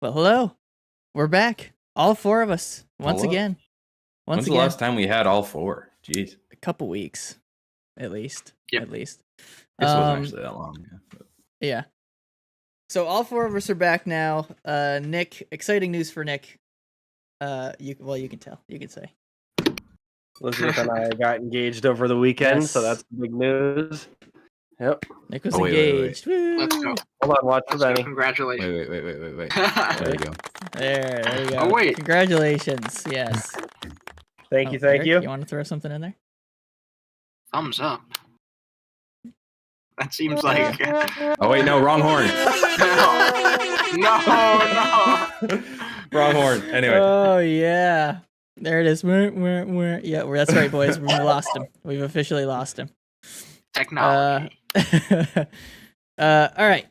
Well, hello. We're back. All four of us. Once Hello? again. When's the last time we had all four? Jeez. A couple weeks. At least. Yep. At least. This wasn't actually that long. Yeah. So all four of us are back now. Nick, exciting news for Nick. You can tell. You can say. Elizabeth and I got engaged over the weekend, Yes. so that's big news. Yep. Nick was Oh, wait. engaged. Woo! Let's go. Hold on, watch for Let's go. Benny. Congratulations. Wait. There you go. There you go. Oh, wait. Congratulations. Yes. Thank you, Eric, you. You want to throw something in there? Thumbs up. That seems like Oh wait, no, wrong horn. no. Wrong horn. Anyway. Oh yeah. There it is. Yeah, that's right, boys. We lost him. We've officially lost him. Technology. All right.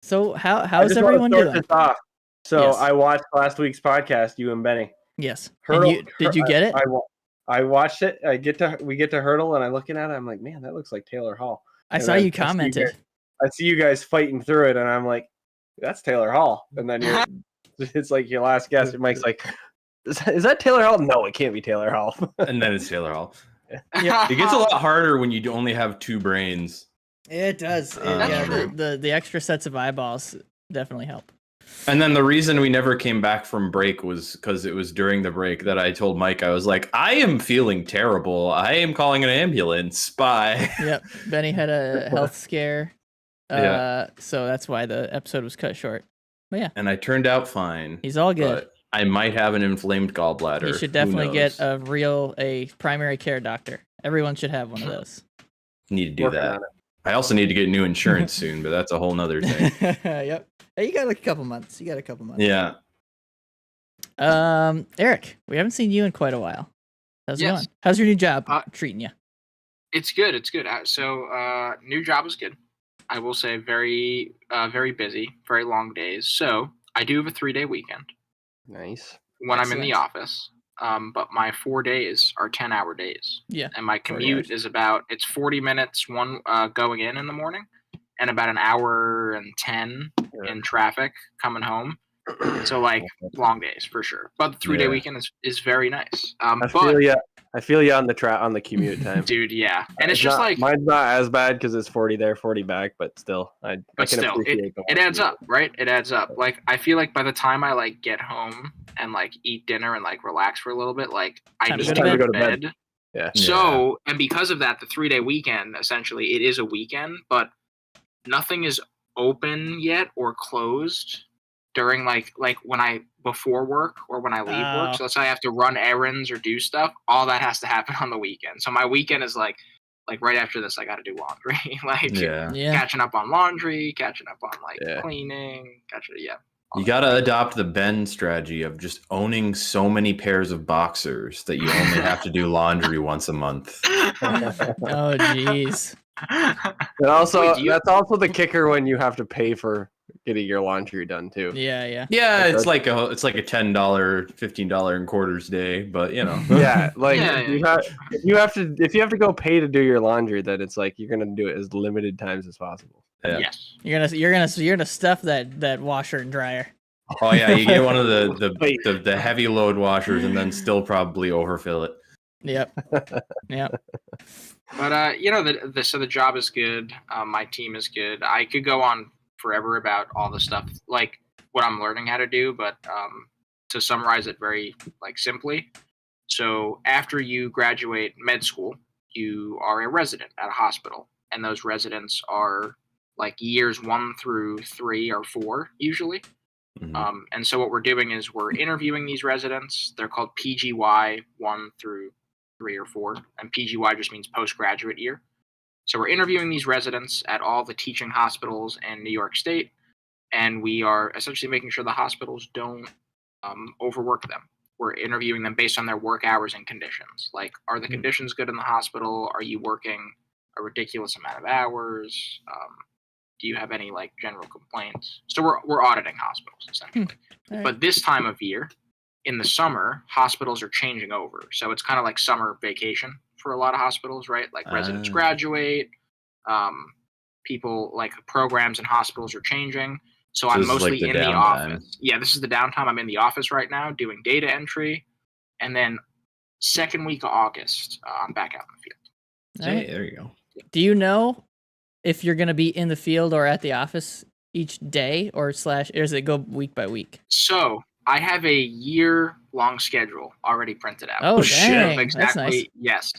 So I how's just wanna everyone start doing? this off. So Yes. I watched last week's podcast, you and Benny. Yes. Hurdle, And did you get it? I watched it. We get to Hurdle, and I'm looking at it. I'm like, man, that looks like Taylor Hall. I and saw then you I see you commented. I see you guys fighting through it, and I'm like, that's Taylor Hall. And then it's like your last guess. And Mike's like, is that Taylor Hall? No, it can't be Taylor Hall. And then it's Taylor Hall. Yeah. It gets a lot harder when you only have two brains. It does. That's true. The extra sets of eyeballs definitely help. And then the reason we never came back from break was because it was during the break that I told Mike, I was like, I am feeling terrible. I am calling an ambulance. Bye. Yep. Benny had a health scare. Yeah. So that's why the episode was cut short. But yeah, And I turned out fine. he's all good. But I might have an inflamed gallbladder. You should Who definitely get knows? a primary care doctor. Everyone should have one of those. Need to do Working that. on it. I also need to get new insurance soon, but that's a whole nother thing. Yep. Hey, you got like a couple months. Yeah. Eric, we haven't seen you in quite a while. How's it Yes. going? How's your new job treating you? It's good. It's good. So, new job is good. I will say very, very busy, very long days. So I do have a 3-day weekend Nice. when I'm in the Excellent. office. But my 4 days are 10-hour days. Yeah. And my 40 commute hours. is it's 40 minutes going in the morning, and about an hour and 10 in traffic coming home. So like long days for sure. But the 3-day Yeah. weekend is very nice. I feel you on the commute time. Dude, yeah, and it's It's just not- like, mine's not as bad because it's 40 there, 40 back, but still, I but can still, appreciate the it long adds commute. up, right? It adds up. Like I feel like by the time I like get home and like eat dinner and like relax for a little bit, like I Time to need go to to go to bed. bed. Yeah. So, and because of that, the 3-day weekend, essentially, it is a weekend, but nothing is open yet or closed during like when before work or when I leave work. Oh. So let's say I have to run errands or do stuff, all that has to happen on the weekend. So my weekend is like right after this, I got to do laundry, like Yeah. Yeah. catching up on laundry, catching up on like Yeah. cleaning, You gotta adopt the Ben strategy of just owning so many pairs of boxers that you only have to do laundry once a month. Oh jeez. And also, Wait, do you- that's also the kicker when you have to pay for getting your laundry done too. Yeah. Yeah, Like it's like a $10, $15 in quarters day, but you know. Yeah, like Yeah, if you have to go pay to do your laundry, then it's like you're gonna do it as limited times as possible. Yeah. Yes. You're gonna stuff that washer and dryer. Oh yeah, you get one of the heavy load washers and then still probably overfill it. Yep. Yep. But the job is good. My team is good. I could go on forever about all the stuff like what I'm learning how to do, but to summarize it very like simply, so after you graduate med school, you are a resident at a hospital, and those residents are like years 1 through 3 or 4 usually. Mhm. And so what we're doing is we're interviewing these residents. They're called PGY 1 through 3 or 4, and PGY just means postgraduate year. So we're interviewing these residents at all the teaching hospitals in New York State, and we are essentially making sure the hospitals don't overwork them. We're interviewing them based on their work hours and conditions. Like, are the conditions good in the hospital? Are you working a ridiculous amount of hours? Do you have any like general complaints? So we're auditing hospitals essentially. All right. But this time of year, in the summer, hospitals are changing over. So it's kind of like summer vacation for a lot of hospitals, right? Like residents Ah. graduate, people like programs and hospitals are changing. So So I'm this is like mostly the in the downtime. office. Yeah, this is the downtime. I'm in the office right now doing data entry, and then second week of August, I'm back out in the field. All right. Hey, there you go. Do you know if you're gonna be in the field or at the office each day, or does it go week by week? So I have a year-long schedule already printed out. Oh, shit. dang, Of that's nice. yes.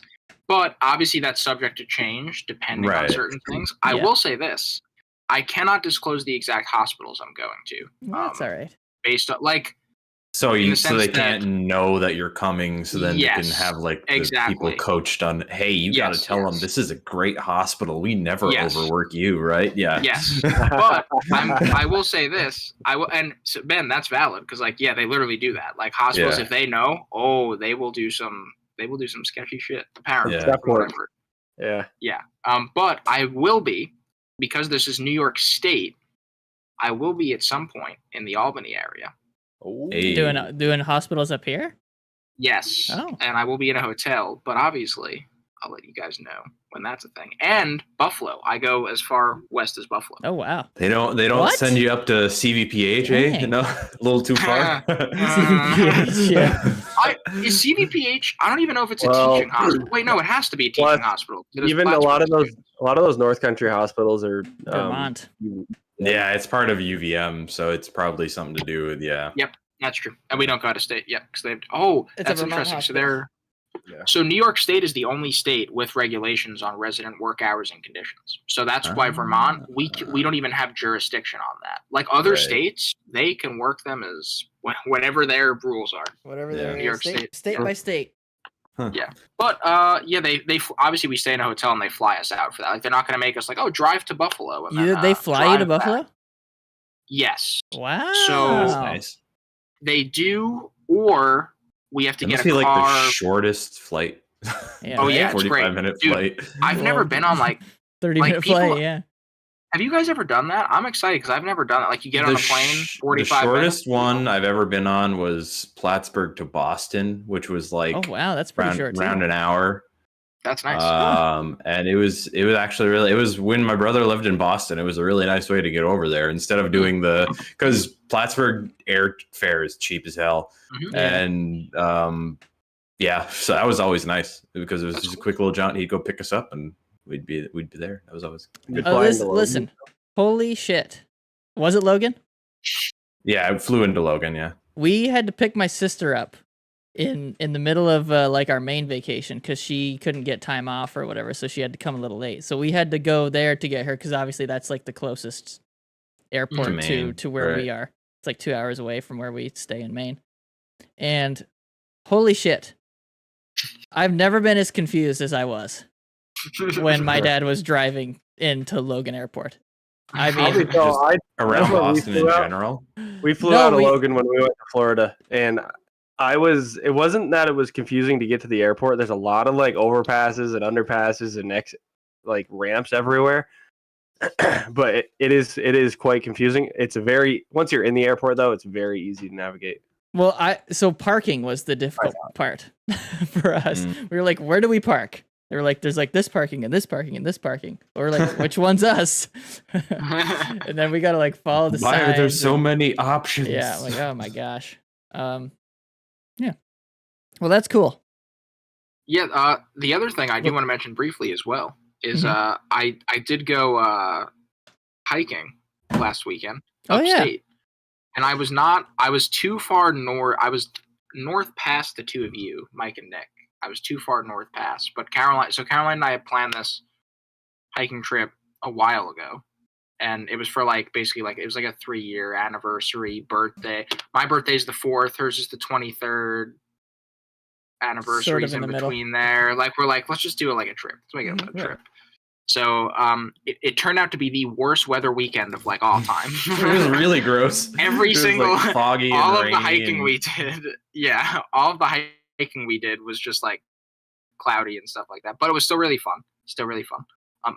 But obviously that's subject to change depending on Right. certain things. I Yeah. will say this. I cannot disclose the exact hospitals I'm going to. Well, that's all right. Based on So In the so they sense that- can't know that you're coming, so then they can Yes, have like the exactly. people coached on. Hey, you got to Yes, tell them yes. this is a great hospital. We never Yes. overwork you, right? Yeah. Yes. But I will say this. And so, Ben, that's valid because they literally do that. Like hospitals, Yeah. if they know, they will do some sketchy shit. Apparently, Yeah. from what I've heard. Yeah. But I will be, because this is New York State, I will be at some point in the Albany area. Hey. Doing hospitals up here? Yes. Oh. And I will be in a hotel, but obviously I'll let you guys know when that's a thing. And Buffalo. I go as far west as Buffalo. Oh wow. They don't What? send you up to CVPH, eh? Dang. No, a little too far. CVPH, yeah. Is CVPH? I don't even know if it's a Well, teaching hospital. Wait, no, it has to be a teaching plus, hospital. It is Even a lot of Plattsburgh. those North Country hospitals are Vermont. Yeah, it's part of UVM, so it's probably something to do with That's true. And we don't go out of state yet because they've. Oh, It's a that's Vermont interesting. hospital. So New York State is the only state with regulations on resident work hours and conditions. So that's why Vermont, we don't even have jurisdiction on that. Like other Right. states, they can work them as whatever their rules are. Whatever Yeah. they're New York state State. by state. But they obviously we stay in a hotel and they fly us out for that. Like they're not going to make us drive to Buffalo. And then, They fly you to drive back. Buffalo? Yes, Wow. So- nice. they do, or we have to It get must a be like car. the shortest flight. Yeah, Oh, yeah, it's 45-minute Dude, flight. I've never been on 30-minute people- flight, yeah. Have you guys ever done that? I'm excited because I've never done it. Like you get on a plane, The 45 shortest minutes. one I've ever been on was Plattsburgh to Boston, which was like Oh wow, that's pretty short too. around an hour. That's nice. And it was actually really, it was when my brother lived in Boston. It was a really nice way to get over there instead of doing because Plattsburgh airfare is cheap as hell. Mhm. And so that was always nice because it was That's just a cool. quick little jaunt. He'd go pick us up and we'd be there. That was always good. Oh, listen. Holy shit. Was it Logan? Yeah, I flew into Logan. Yeah. We had to pick my sister up in the middle of our main vacation because she couldn't get time off or whatever, so she had to come a little late. So we had to go there to get her because obviously that's like the closest airport to Maine, where we are. It's like 2 hours away from where we stay in Maine. And holy shit, I've never been as confused as I was when my dad was driving into Logan Airport. I mean, Around That's what we Boston in flew out. general. We flew No, out of we- Logan when we went to Florida, and it wasn't that it was confusing to get to the airport. There's a lot of overpasses and underpasses and ramps everywhere. But it is quite confusing. Once you're in the airport though, it's very easy to navigate. well, so parking was the difficult part for us. We were like, where do we park? They were like, there's this parking and this parking and this parking. Or we're like, which one's us? And then we gotta follow the Why signs. are there so and- many options? Yeah, oh my gosh. Yeah. Well, that's cool. Yeah, the other thing I do want to mention briefly as well is I did go hiking last weekend Oh, yeah. upstate, and I was too far north. I was north past the two of you, Mike and Nick. I was too far north past, but Caroline and I had planned this hiking trip a while ago, and it was for basically it was a 3-year anniversary birthday. My birthday's the 4th, hers is the 23rd. Anniversaries Sort of in in the middle. between there. We're let's just do a trip. Let's make it a Yeah. trip. So it turned out to be the worst weather weekend of all time. It was really gross. Every It was, single foggy all and of rainy the hiking and- we did. Yeah, all of the hiking we did was just cloudy and stuff like that. But it was still really fun.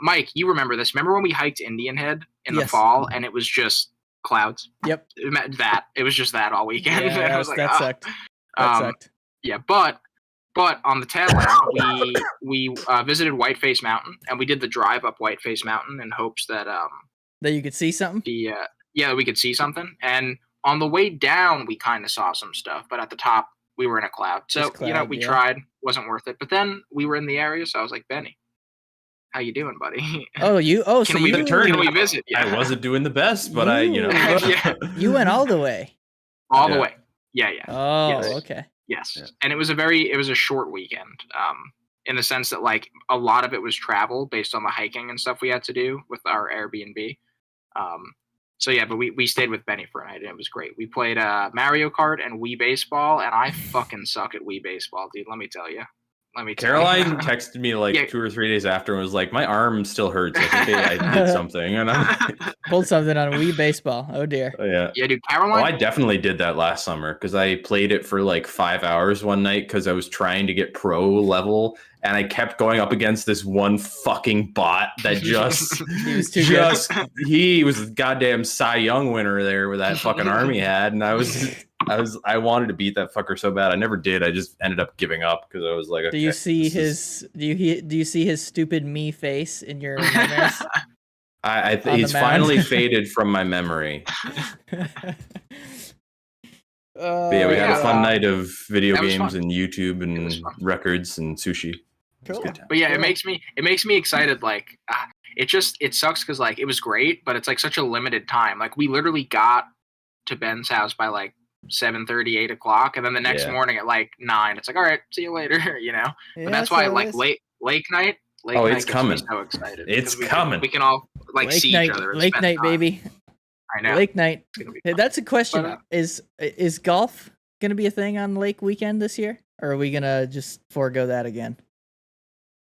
Mike, you remember this? Remember when we hiked Indian Head in the Yes. fall and it was just clouds? Yep. It was just that all weekend. Yeah, And I was that "Ah." sucked. That sucked. Yeah, but on the tail end, we visited Whiteface Mountain, and we did the drive up Whiteface Mountain in hopes that That you could see something? Yeah, we could see something. And on the way down, we kind of saw some stuff, but at the top, we were in a cloud. So, Just cloud, we yeah. tried, wasn't worth it. But then we were in the area, so I was like, Benny, how you doing, buddy? Oh, so Can we you can we visit? I wasn't doing the best, but I, you know. Yeah. you went all the way. all the Yeah. way. Yeah. Oh, Yes. okay. Yes. Yeah. And it was a short weekend. In the sense that like a lot of it was travel based on the hiking and stuff we had to do with our Airbnb. So yeah, but we stayed with Benny for a night and it was great. We played Mario Kart and Wii Baseball, and I fucking suck at Wii Baseball, dude. Let me tell you. Caroline texted me like Yeah. 2 or 3 days after and was like, "My arm still hurts. I think I did something." And I'm like, Pulled something on Wii Baseball. Oh dear. oh, yeah. Yeah, dude. Oh, Caroline. I definitely did that last summer because I played it for like 5 hours one night because I was trying to get pro level, and I kept going up against this one fucking bot that just He was too good. he was the goddamn Cy Young winner there with that fucking arm he had, and I wanted to beat that fucker so bad. I never did. I just ended up giving up because I was like, Do you okay, see this is- do you see his stupid me face in your memories? I on the he's mound? finally faded from my memory. But yeah, we had yeah. a fun night of video That was games fun. and YouTube It was and fun. records and sushi. Cool. Good time. But yeah, Cool. it makes me excited. Like, it sucks because like it was great, but it's like such a limited time. Like we literally got to Ben's house by like 7:30, 8 o'clock, and then the next Yeah. morning at like 9, it's like, all right, see you later. You know. Yeah, But that's why so like it's lake night. Lake Oh, night it's gets me coming. So excited. It's because coming. We can all like Lake see night, each other. and Lake spend night, time. baby. I know. Lake night. It's gonna be Hey, fun. that's a question. But, Is golf gonna be a thing on Lake Weekend this year, or are we gonna just forego that again?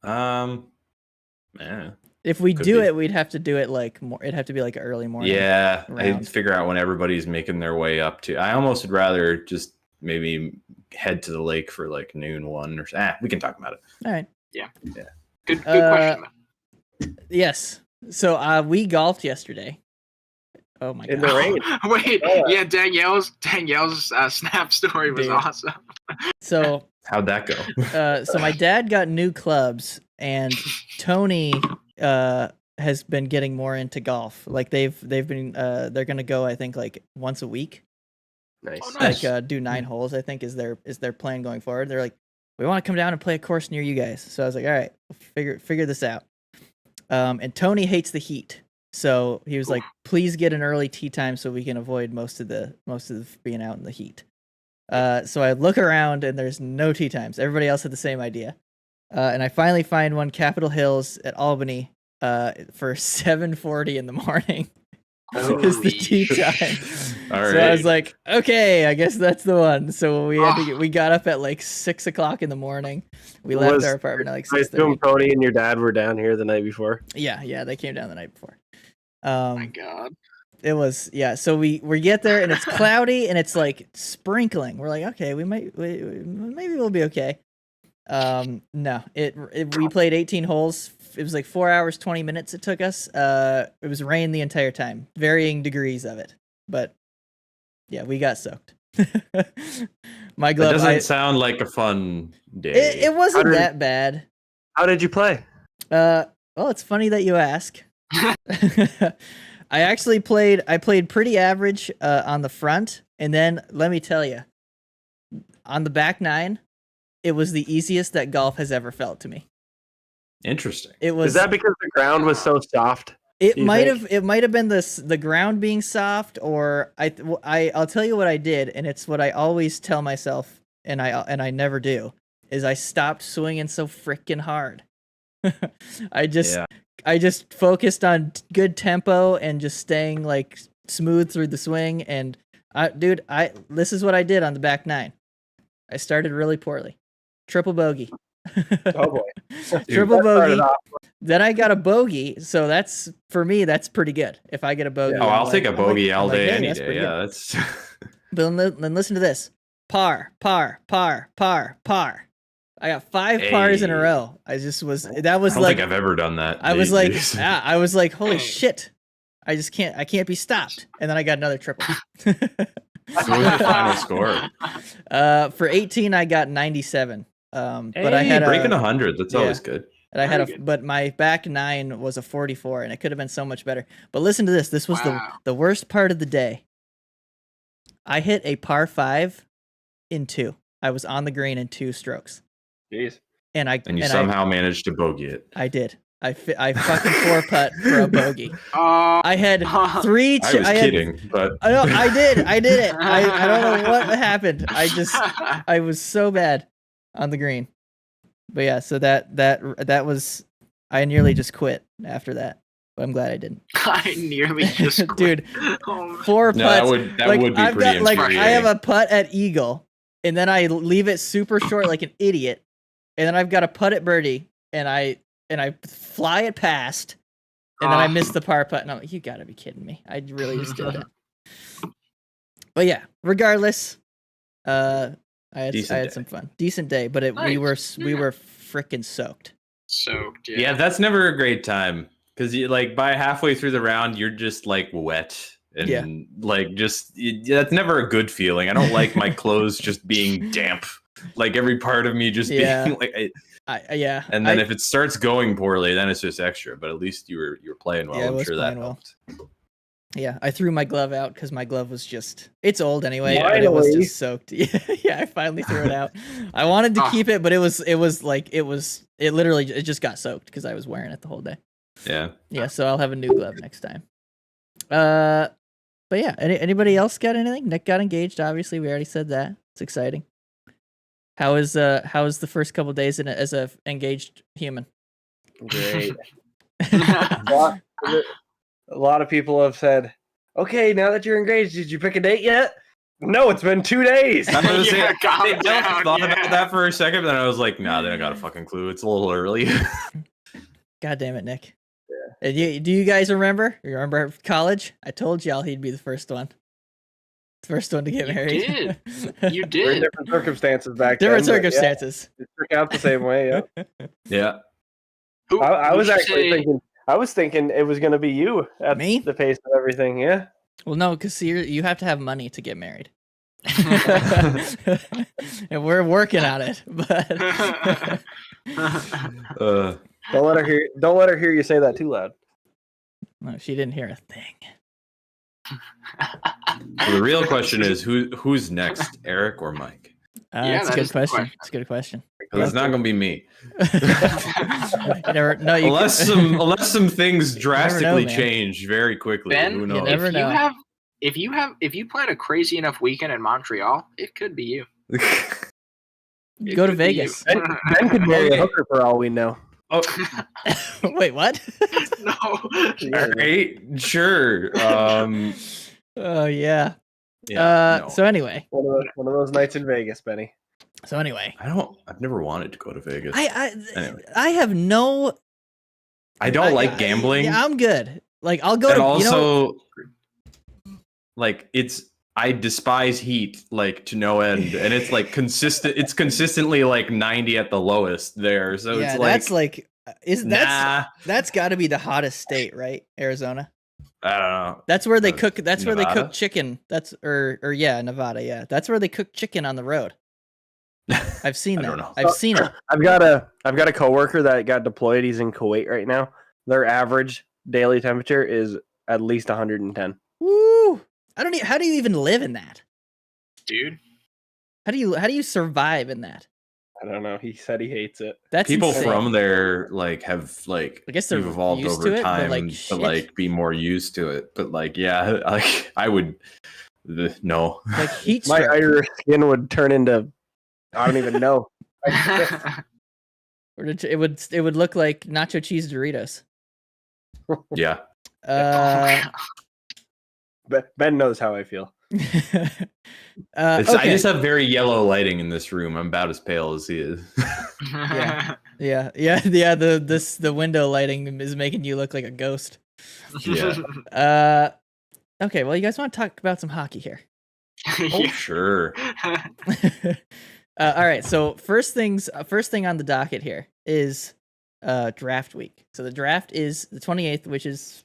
Yeah. If we Could do be. it, we'd have to do it like more. It'd have to be like early morning. Yeah, I round. figure out when everybody's making their way up to. I almost would rather just maybe head to the lake for like noon one or we can talk about it. All right. Good question. Yes. So we golfed yesterday. Oh my In god. the rain. Wait, Oh. yeah, Danielle's snap story was Dude. awesome. So How'd that go? so my dad got new clubs, and Tony has been getting more into golf. Like they've been they're gonna go, I think, like once a week. Nice. Oh, nice. Like do 9 holes, I think is their plan going forward. They're like, we want to come down and play a course near you guys. So I was like, all right, figure this out. And Tony hates the heat. So he was like, please get an early tee time so we can avoid most of the being out in the heat. So I look around and there's no tee times. Everybody else had the same idea. And I finally find one, Capitol Hills at Albany, for 7:40 in the morning. Is the tee Holy time. All So I was right. like, okay, I guess that's the one. So we got up at like 6 o'clock in the morning. We left Was- our apartment at like I 6:30. assume Tony and your dad were down here the night before. Yeah, they came down the night before. Oh my god. It was so we get there and it's cloudy and it's like sprinkling. We're like, okay, maybe we'll be okay. No, we played 18 holes. It was like 4 hours 20 minutes it took us. It was rain the entire time, varying degrees of it, but yeah, we got soaked. My That glove. doesn't sound like a fun day. It wasn't How did- that bad. How did you play? Well, it's funny that you ask. I played pretty average on the front, and then let me tell you, on the back 9, it was the easiest that golf has ever felt to me. Interesting. It was. Is that because the ground was so soft? It do you might think? have. It might have been the ground being soft, or I'll tell you what I did, and it's what I always tell myself, and I never do, is I stopped swinging so freaking hard. I just focused on good tempo and just staying like smooth through the swing. And this is what I did on the back 9. I started really poorly, triple bogey. Oh boy. Triple That started bogey. off- Then I got a bogey, so that's for me. That's pretty good. If I get a bogey, Oh, I'm I'll like- take a I'm like- bogey I'm all like, day, hey, any that's day. pretty Yeah, good. that's. But then listen to this: par, par, par, par, par. I got 5 pars in a Hey. row. I just was. That I was don't like. think I've ever done that. I was like, Jeez. yeah, I was like, holy Hey. shit! I just can't. I can't be stopped. And then I got another triple. So what was your final score? For 18, I got 97. But I Hey, had breaking 100. That's yeah. always good. And I had Very good. but my back 9 was a 44, and it could have been so much better. But listen to this. This was Wow. the worst part of the day. I hit a par 5 in 2. I was on the green in 2 strokes, Jeez. and And you somehow managed to bogey it. I did. I fucking 4-putt for a bogey. Oh, I had 3. I was kidding, but I know. I did it. I don't know what happened. I was so bad on the green. But yeah, so that was, I nearly just quit after that. But I'm glad I didn't. I nearly just quit. Dude, Oh, 4 no, putts. that would be I've pretty got, like, infuriating. I have a putt at eagle, and then I leave it super short like an idiot, and then I've got a putt at birdie, and I fly it past, and then I miss the par putt, and I'm like, you gotta be kidding me. I really just did that. But yeah, regardless, I had Decent day. some fun. Decent day, but we were freaking soaked. soaked. Yeah, that's never a great time because you like by halfway through the round, you're just like wet and Yeah. like that's never a good feeling. I don't like my clothes just being damp, like every part of me just Yeah. being like. Yeah. And then if it starts going poorly, then it's just extra. But at least you were playing well. Yeah, I I'm was sure that playing well. helped. Yeah, I threw my glove out because my glove was it's old anyway, Yeah. but it was Finally. just soaked. Yeah, I finally threw it out. I wanted to keep it, but it literally just got soaked because I was wearing it the whole day. Yeah. Yeah, so I'll have a new glove next time. But yeah, anybody else got anything? Nick got engaged, obviously. We already said that. It's exciting. How is the first couple days as a engaged human? Great. A lot of people have said, "Okay, now that you're engaged, did you pick a date yet?" No, it's been 2 days. I'm gonna say, Yeah, calm I down, thought yeah. about that for a second, but then I was like, nah, they don't got a fucking clue. It's a little early. God damn it, Nick. Yeah. Do you guys remember? You remember college? I told y'all he'd be the first one. First one to get You married. did. You We're in did. different circumstances back Different then. but yeah, circumstances. it turned out the same way. Yeah. Yeah. Who- I who'd was you actually say- thinking. I was thinking it was going to be you at Me? the pace of everything. Yeah. Well, no, because you have to have money to get married. And we're working on it, but Don't let her hear. Don't let her hear you say that too loud. no, she didn't hear a thing. So the real question is who's next, Eric or Mike? Yeah, It's a that good is the question. question. It's a good question. Because it's not gonna be me. You never, no, you Unless some things drastically man. change very quickly. Ben, Who you knows? never know. if you plan a crazy enough weekend in Montreal, it could be you. It Go to could be you. Vegas. Ben could marry a hooker for all we know. Oh, Wait, what? No. all right, sure. Oh yeah. Yeah, no. So anyway, One of those nights in Vegas, Benny. I've never wanted to go to Vegas. Anyway. I have no. I don't like gambling. Yeah, I'm good. Like I'll go and to also, like I despise heat like to no end, and it's like consistent. It's consistently like 90 at the lowest there. So yeah, it's like that's like nah. that's got to be the hottest state, right? Arizona. I don't know. That's where they cook. That's where they Nevada? cook chicken. That's or yeah, Nevada. Yeah, that's where they cook chicken on the road. I've seen I that. don't know. I've seen it. I've got a coworker that got deployed. He's in Kuwait right now. Their average daily temperature is at least 110. Woo! I don't. How do you even live in that? Dude. How do you survive in that? I don't know. He said he hates it. That's People insane. from there like have like I guess they're you've evolved used over to it, but, time like, to shit. like be more used to it. But like yeah, like I would no. like heat My stroke. Irish skin would turn into I don't even know. Or it would look like nacho cheese Doritos. Yeah. Ben knows how I feel. I okay. just have very yellow lighting in this room. I'm about as pale as he is. Yeah. The window lighting is making you look like a ghost. Yeah. Okay. Well, you guys want to talk about some hockey here? Oh, sure. All right. So first thing on the docket here is draft week. So the draft is the 28th, which is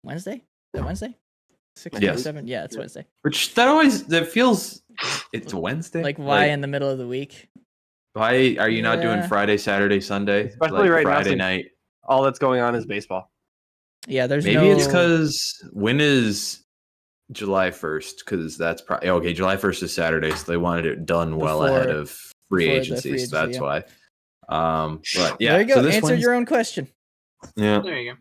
Wednesday. Is that Wednesday? 6 Yes. 7. Yeah, it's Wednesday. Which that feels it's Wednesday. Like why in the middle of the week? Why are you not doing Yeah. Friday, Saturday, Sunday? Especially Like right now, Friday since- night. All that's going on is baseball. Yeah, there's Maybe no. it's because when is July 1st? Because that's probably okay. July 1st is Saturday, so they wanted it done well ahead Before- of free before the agency. free So that's agency, why. But yeah, There you go. So this Answered one's- your own question. Yeah. There you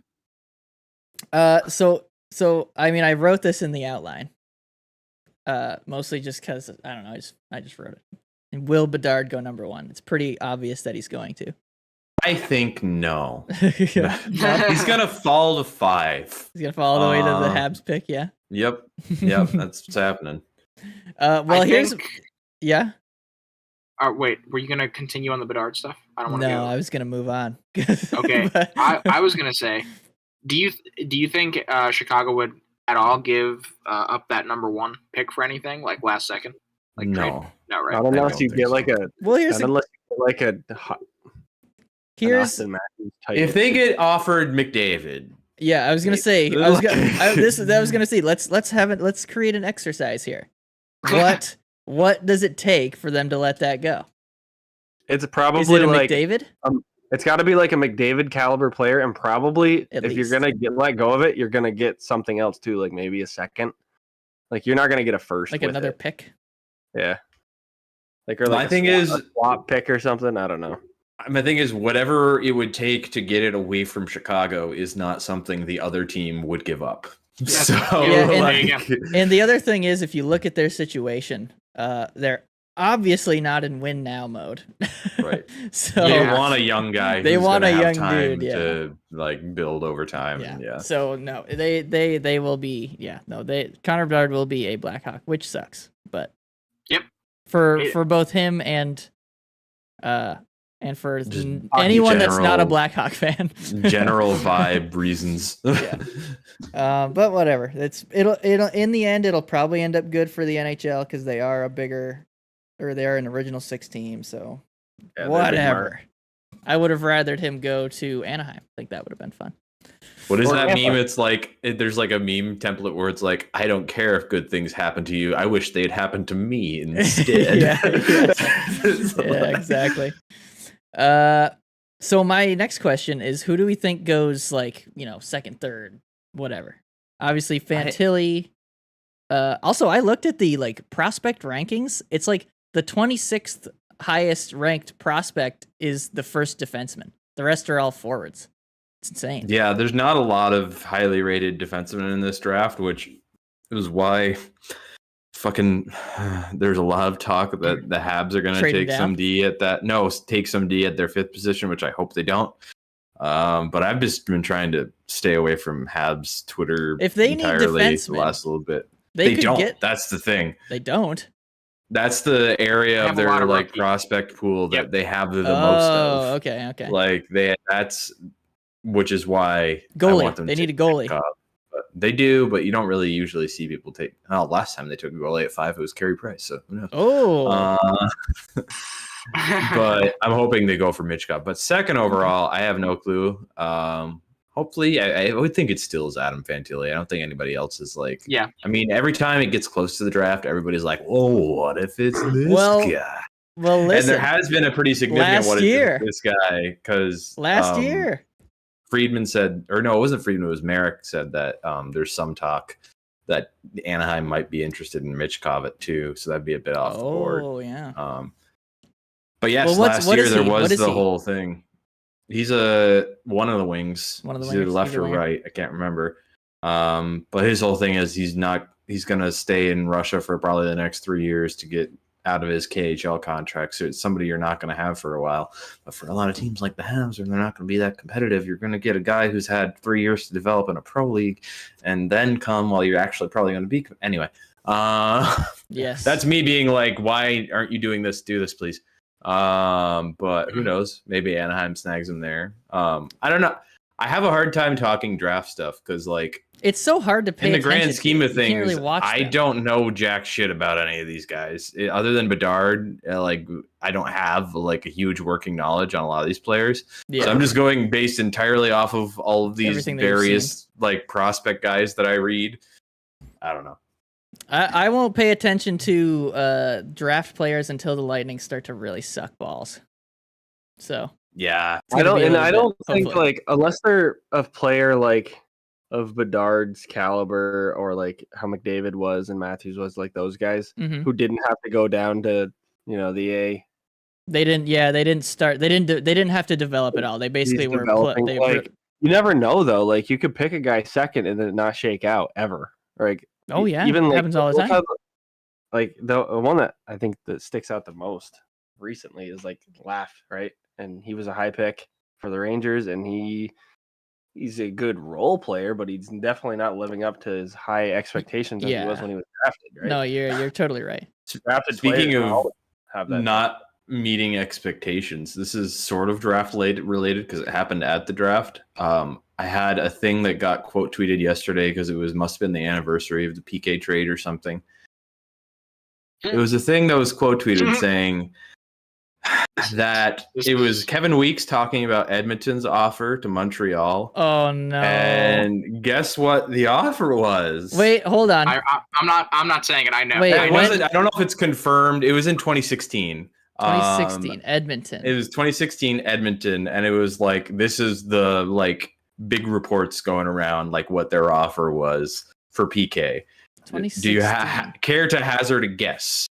go. So I mean, I wrote this in the outline. Mostly just because I don't know. I just wrote it. And will Bedard go number 1? It's pretty obvious that he's going to. I think no. Yeah. He's gonna fall to 5. He's gonna fall all the way to the Um, Habs pick. Yeah. Yep. Yep. That's what's happening. Well, I here's think, yeah. wait, were you gonna continue on the Bedard stuff? I don't want to No, go. I was gonna move on. Okay, But- I was gonna say, do you think Chicago would at all give up that number 1 pick for anything like last second? Like trade? No. No, right? Not unless don't you think get so. like a, well, here's not unless you get like an here's Austin Matthews type. If they get offered McDavid, yeah. I was gonna say I was gonna I was gonna say let's create an exercise here. What does it take for them to let that go? it's Is it probably a like McDavid? it's got to be like a McDavid caliber player, and probably At if least. you're gonna let go of it, you're gonna get something else too, like maybe a second. Like you're not gonna get a first, Like with another it. pick? Yeah. Like or My like a thing swap, is- a swap pick or something. I don't know. my thing is whatever it would take to get it away from Chicago is not something the other team would give up. So Yeah, and- like, And the other thing is, if you look at their situation, they're obviously not in win now mode. Right. So they Yeah. want a young guy. They who's want gonna a have young time dude, yeah. to like build over time. yeah. Yeah. So no, they will be. Yeah. No, Connor Bedard will be a Blackhawk, which sucks. But Yep. For both him and for Just anyone that's not a general- Blackhawk fan. General vibe reasons. But whatever. It'll in the end it'll probably end up good for the NHL because they are they are an original 6 team. So Yeah, they're big whatever. I would have rathered him go to Anaheim. I think that would have been fun. What is Or that Tampa. meme? It's like there's like a meme template where it's like, I don't care if good things happen to you. I wish they'd happen to me instead. Yeah, It's Yeah, like- exactly. So my next question is, who do we think goes like, second, third, whatever? Obviously Fantilli. Also, I looked at the like prospect rankings. It's like the 26th highest ranked prospect is the first defenseman. The rest are all forwards. It's insane. Yeah, there's not a lot of highly rated defensemen in this draft, which is why fucking there's a lot of talk that the Habs are going to Trading take down? some D at that. No, take some D at their 5th position, which I hope they don't. But I've just been trying to stay away from Habs Twitter If they need entirely the defensemen, last little bit. They could don't. get. That's the thing. They don't. That's the area They of have a lot their of like rookies. prospect pool that Yep. they have the most Oh, of. okay. Like that's which is why I Goalie. want them They to need a goalie. pick up. But they do, but you don't really usually see people take. Oh, last time they took a goalie at 5, it was Carey Price. So who knows? Oh, But I'm hoping they go for Mitchkov. But second overall, I have no clue. Hopefully, I would think it still is Adam Fantilli. I don't think anybody else is like. Yeah. I mean, every time it gets close to the draft, everybody's like, "Oh, what if it's this Well, guy?" well, And listen. there has been a pretty significant last what if year. it's this guy because Last year. Friedman said, or no, it wasn't Friedman. It was Merrick said that there's some talk that Anaheim might be interested in Mitch Kovac too. So that'd be a bit off the board. Oh, yeah. But yes, Well, last what year is there he? What was is the he? whole thing. He's one of the wings. One of the He's either wingers, left either or winger. right. I can't remember. But his whole thing is he's gonna stay in Russia for probably the next 3 years to get out of his KHL contract. So it's somebody you're not going to have for a while. But for a lot of teams like the Habs, they're not going to be that competitive. You're going to get a guy who's had 3 years to develop in a pro league, and then come while you're actually probably going to be anyway. Yes. That's me being like, why aren't you doing this? Do this, please. But who knows? Maybe Anaheim snags him there. I don't know. I have a hard time talking draft stuff because, like, It's so hard to pay in the grand attention scheme to. of You can't things, really watch I them. don't know jack shit about any of these guys other than Bedard. Like, I don't have like a huge working knowledge on a lot of these players. Yeah. So I'm just going based entirely off of all of these Everything that you've various like prospect guys that I read. I don't know. I won't pay attention to draft players until the Lightning start to really suck balls. So Yeah. it's gonna be a little I bit, don't think hopefully. like unless they're a player like of Bedard's caliber or like how McDavid was and Matthews was, like those guys Mhm. who didn't have to go down to the A. They didn't. Yeah, they didn't start. They didn't have to develop at all. They basically He's were. developing. They Like you never know though. Like you could pick a guy second and then not shake out ever. Like Oh yeah, even it like happens all the look time. like the one that I think that sticks out the most recently is like Laugh, right? And he was a high pick for the Rangers, and he's a good role player, but he's definitely not living up to his high expectations as he was Yeah. when he was drafted, right? No, you're totally right. Drafted Speaking players of always have that. not meeting expectations, this is sort of draft related because it happened at the draft. I had a thing that got quote tweeted yesterday because it must have been the anniversary of the PK trade or something. It was a thing that was quote tweeted saying that it was Kevin Weeks talking about Edmonton's offer to Montreal. Oh no! And guess what the offer was? Wait, hold on. I'm not saying it. I know. Wait, I It know. wasn't, I don't know if it's confirmed. It was in 2016. 2016 Edmonton. It was 2016 Edmonton, and it was like this is the like big reports going around like what their offer was for PK. 2016. Do you care to hazard a guess?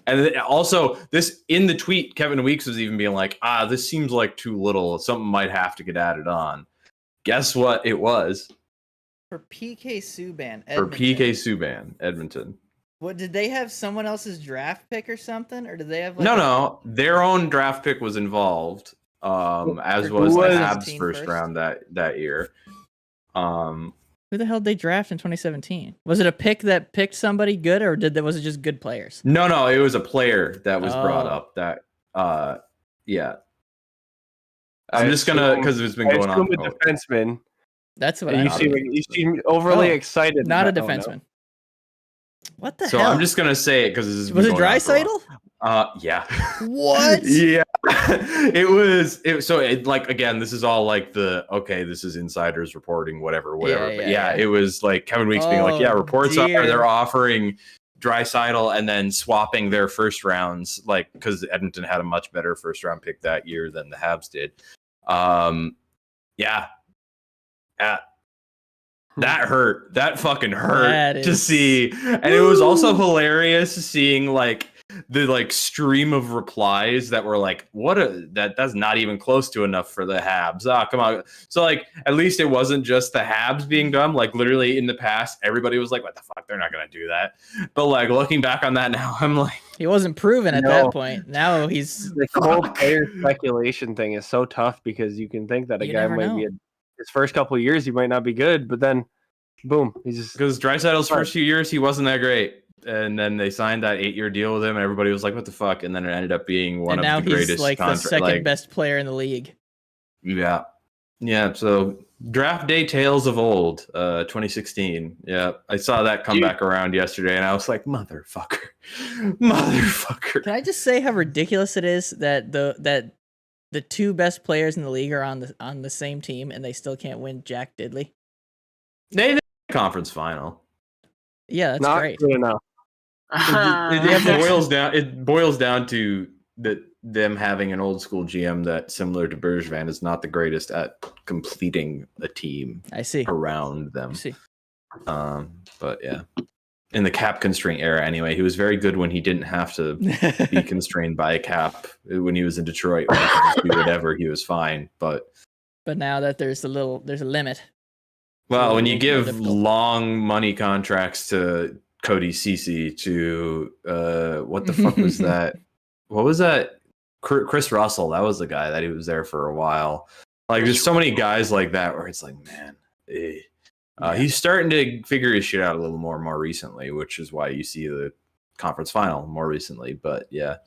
And then also, this in the tweet, Kevin Weeks was even being like, this seems like too little. Something might have to get added on. Guess what it was? For PK Subban. Edmonton. For PK Subban, Edmonton. What did they have? Someone else's draft pick or something, or did they have? Like No. Their own draft pick was involved, as Who was the was Habs' team first first? round that year. Who the hell did they draft in 2017? Was it a pick that picked somebody good, or was it just good players? No, it was a player that was brought Oh. up. That, yeah. I'm just gonna because it's been I going on. assume a defenseman. That's what And I you seem overly Oh, excited. Not a about- defenseman. What the So hell? I'm just gonna say it because this is Was it Draisaitl? Yeah. What? Yeah. It was. So like again, this is all like this is insiders reporting, whatever. But yeah. it was like Kevin Weeks being like, reports are dear. they're offering Draisaitl and then swapping their first rounds, like because Edmonton had a much better first round pick that year than the Habs did. Yeah. That hurt. That fucking hurt That to is- see. And it was also hilarious seeing like the like stream of replies that were like, that's not even close to enough for the Habs. Come on. So like at least it wasn't just the Habs being dumb. Like literally in the past, everybody was like, what the fuck? They're not gonna do that. But like looking back on that now, I'm like, He wasn't proven at No. that point. Now he's The whole player speculation thing is so tough because you can think that a You guy never might know. be his first couple of years he might not be good, but then boom, he's just because Draisaitl's first few years he wasn't that great. And then they signed that 8-year deal with him, and everybody was like, "What the fuck?" And then it ended up being one and now of the he's greatest. like the second best player in the league. Yeah. So draft day tales of old, 2016. Yeah, I saw that come Dude. back around yesterday, and I was like, motherfucker. Can I just say how ridiculous it is that the two best players in the league are on the same team and they still can't win Jack Diddley? They conference final. Yeah, that's not great. good enough. It boils down to them having an old school GM that, similar to Bergevin, is not the greatest at completing a team I see. around them. I see. But yeah, in the cap constraint era, anyway, he was very good when he didn't have to be constrained by a cap. When he was in Detroit, when he could just do whatever, he was fine. But now that there's a limit. well, when you More give difficult. long money contracts to Cody Ceci, to what the fuck was that? What was that? Chris Russell. That was the guy that he was there for a while. Like, there's so many guys like that where it's like, man, he's starting to figure his shit out a little more recently, which is why you see the conference final more recently. But yeah,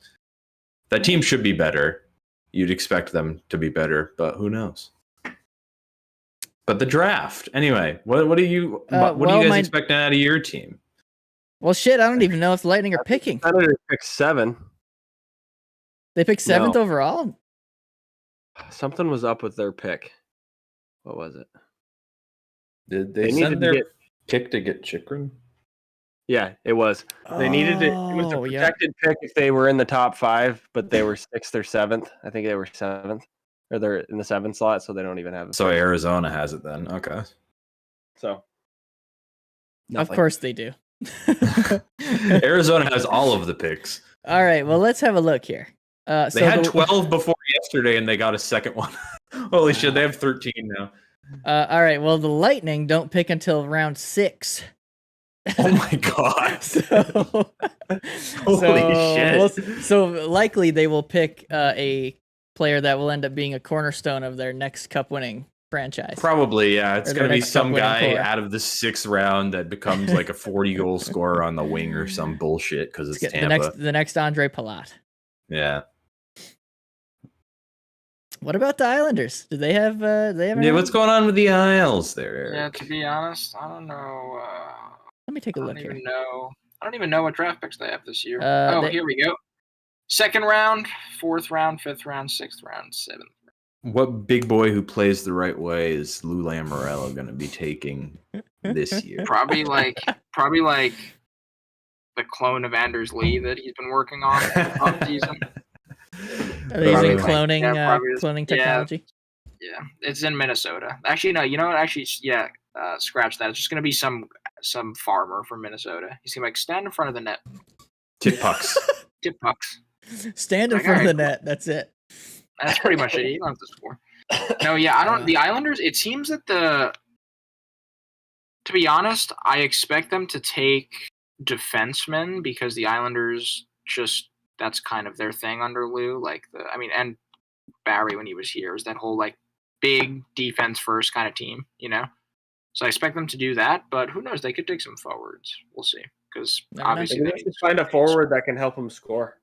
that team should be better. You'd expect them to be better, but who knows? But the draft, anyway. What do you guys expecting out of your team? Well, shit, I don't even know if the Lightning are picking. Senators picked 7. They picked 7th No. overall. Something was up with their pick. What was it? Did They they needed send to their get- pick to get Chikrin? Yeah, it was. They needed it. It was a Oh, yeah. protected pick if they were in the top 5, but they were 6th or 7th. I think they were 7th, or they're in the 7th slot, so they don't even have a So pick. Arizona has it then. Okay. So, Of nothing. course they do. Arizona has all of the picks. All right, well, let's have a look here. They had 12 before yesterday, and they got a second one. Holy shit, they have 13 now. All right, well, the Lightning don't pick until round 6. Oh my god. So, Holy shit. So likely they will pick a player that will end up being a cornerstone of their next cup-winning franchise. Probably, yeah. It's Or going to their be next some cup-winning guy core. out of the 6th round that becomes like a 40-goal scorer on the wing or some bullshit because it's Let's get Tampa. the next Andre Palat. Yeah. What about the Islanders? Do they have? Yeah, what's going on with the Isles there, Eric? Yeah, to be honest, I don't know. Let me take a I look don't here. even know. I don't even know what draft picks they have this year. They- Here we go. 2nd round, 4th round, 5th round, 6th round, 7th. What big boy who plays the right way is Lou Lamoriello going to be taking this year? Probably like the clone of Anders Lee that he's been working on off season. Are they using Probably. cloning technology? Yeah, it's in Minnesota. Actually, no. You know what? Actually, yeah. Scratch that. It's just gonna be some farmer from Minnesota. He's gonna stand in front of the net, Tip pucks. tip pucks. Stand in Like, front of the alright, net. That's it. That's pretty much it. He don't have to score. No, yeah, I don't. The Islanders. It seems that to be honest, I expect them to take defensemen because the Islanders that's kind of their thing under Lou. And Barry when he was here was that whole like big defense first kind of team, you know. So I expect them to do that, but who knows? They could take some forwards. We'll see because Never know. obviously Maybe they they should find a forward that can help them score.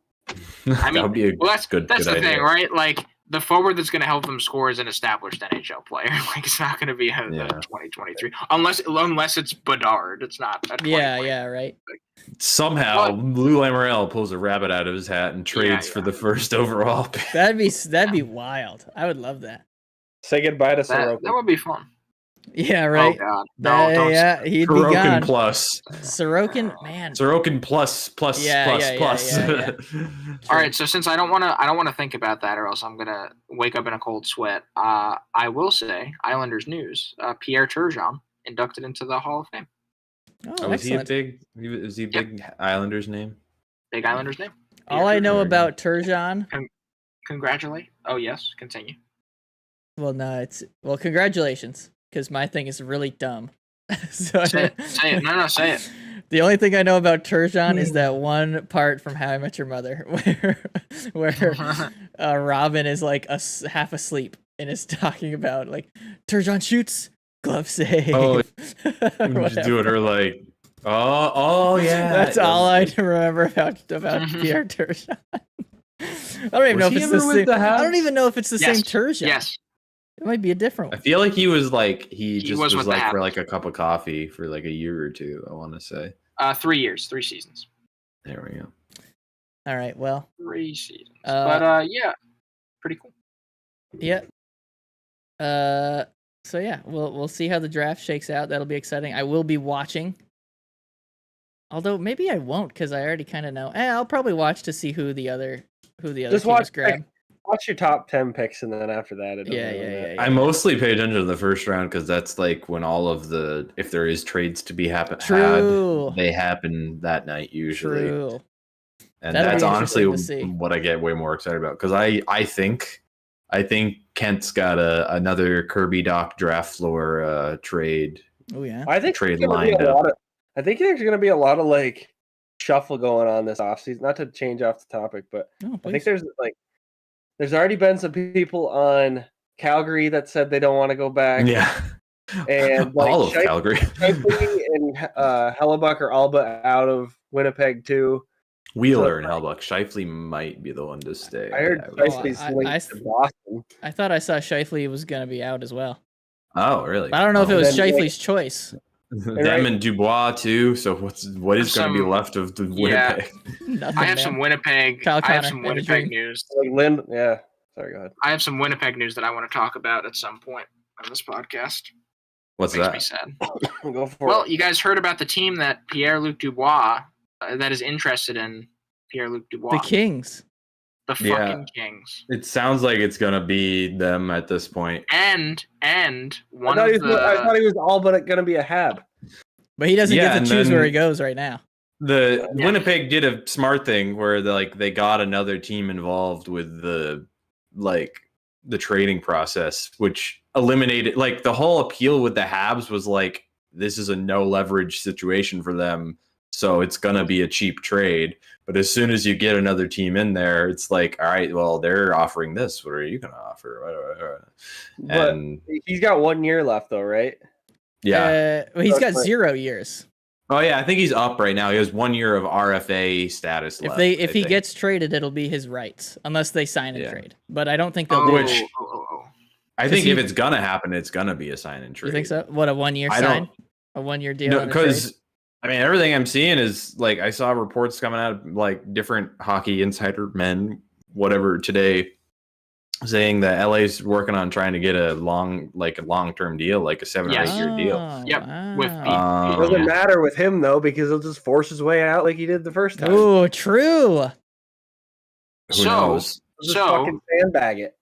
That would be a that's good the idea. thing, right? Like the forward that's going to help them score is an established NHL player. Like it's not going to be a 2023 unless it's Bedard. It's not. A Yeah, right. Somehow Lou Lamoriello pulls a rabbit out of his hat and trades for the first overall pick. That'd be wild. I would love that. Say goodbye to That Sorokin. would be fun. Yeah, right. Oh God, no, don't. Yeah, he'd be Sorokin gone. plus. Sorokin, man. Sorokin plus. Yeah. All right, so since I don't want to think about that, or else I'm gonna wake up in a cold sweat. I will say Islanders news: Pierre Turgeon inducted into the Hall of Fame. Oh, Was he a excellent. big Islanders name? Big Islanders name. All I know Turgeon. about Turgeon. Congratulate. Oh yes, continue. Well, no, congratulations, because my thing is really dumb. So Say it. No, say it. The only thing I know about Turgeon is that one part from How I Met Your Mother, where Robin is like half asleep and is talking about like Turgeon shoots, glove save. Oh, or Just doing whatever. her like, oh yeah. That's all I remember about Pierre Turgeon. I don't even know if it's the same. I don't even know if it's the same Turgeon. Yes. It might be a different I one. feel like he was like he just was was with the like for Habs. like a cup of coffee for like a year or two. I want to say. 3 years, 3 seasons. There we go. All right. Well, 3 seasons. Uh, yeah, pretty cool. yeah. So yeah, we'll see how the draft shakes out. That'll be exciting. I will be watching. Although maybe I won't because I already kind of know. I'll probably watch to see who the other Just teams grab. Watch your top 10 picks, and then after that, it doesn't Yeah, really yeah, matter. yeah. I mostly pay attention to the first round because that's like when all of the if there is trades to be True. they happen that night usually, True. and That'll that's be honestly interesting to see. what I get way more excited about because I think Kent's got another Kirby Doc draft floor trade. Oh yeah. I think Trade there's gonna be lined a up. lot of- I think there's going to be a lot of like shuffle going on this offseason. Not to change off the topic, but Oh, I think please. there's already been some people on Calgary that said they don't want to go back. Yeah, And like, all of Calgary. Shifley and Hellebuck are all but out of Winnipeg too. Wheeler and Hellbuck. Shifley might be the one to stay. I heard would Shifley's say. linked to Boston. I thought I saw Shifley was gonna be out as well. Oh, really? But I don't know if it was then, Shifley's choice. Them and Dubois too. So what is going to be Some- left of the yeah. Winnipeg? Nothing, I have man. some Winnipeg. Kyle I have Connor, some and a Winnipeg dream. news. Like Lynn, yeah. Sorry, go ahead. I have some Winnipeg news that I want to talk about at some point on this podcast. What's Makes that? me sad. Go for Well, it. you guys heard about the team that Pierre-Luc Dubois that is interested in Pierre-Luc Dubois, The Kings. the Yeah. fucking Kings, It sounds like it's gonna be them at this point. and I one thought, of the he was all but going to be a Hab. But he doesn't Yeah, get to and choose where then- he goes right now. The Yeah. Winnipeg did a smart thing where they got another team involved with the trading process, which eliminated the whole appeal with the Habs was this is a no leverage situation for them, so it's gonna be a cheap trade. But as soon as you get another team in there, it's all right, well, they're offering this. What are you gonna offer? But And he's got 1 year left, though, right? yeah. Well, he's got That's right. 0 years. Oh yeah, I think he's up right now. He has 1 year of RFA status left. If I he think. gets traded, it'll be his rights, unless they sign and Yeah. trade. But I don't think they'll oh, do Which- it. I Does think he- if it's gonna happen, it's gonna be a sign and trade. You think so? What, a 1-year I sign? don't- A 1-year deal? No, and a trade? because I mean everything I'm seeing is I saw reports coming out of different hockey insider men, whatever today, saying that LA's working on trying to get a long term deal, like a 7 Yes. or 8 year deal. Oh, Yep, with wow. It doesn't Yeah. matter with him, though, because he'll just force his way out like he did the first time. Ooh, true. Who So- knows? He'll just So- fucking sandbag it.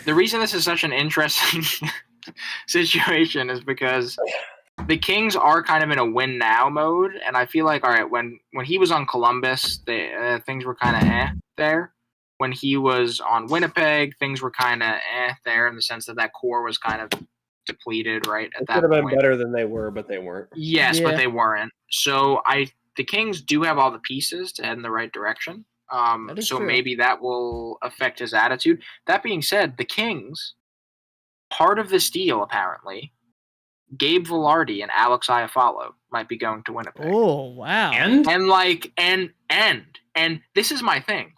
The reason this is such an interesting situation is because the Kings are kind of in a win now mode, and I feel like all right, when he was on Columbus, things were kind of there. When he was on Winnipeg, things were kind of there in the sense that core was kind of depleted right at It that could have been point. better than they were, but they weren't. Yes, Yeah. but they weren't. So the Kings do have all the pieces to head in the right direction. That is So true. maybe that will affect his attitude. That being said, the Kings, part of this deal apparently, Gabe Velarde and Alex Iafallo might be going to Winnipeg. Oh, wow. And And this is my thing.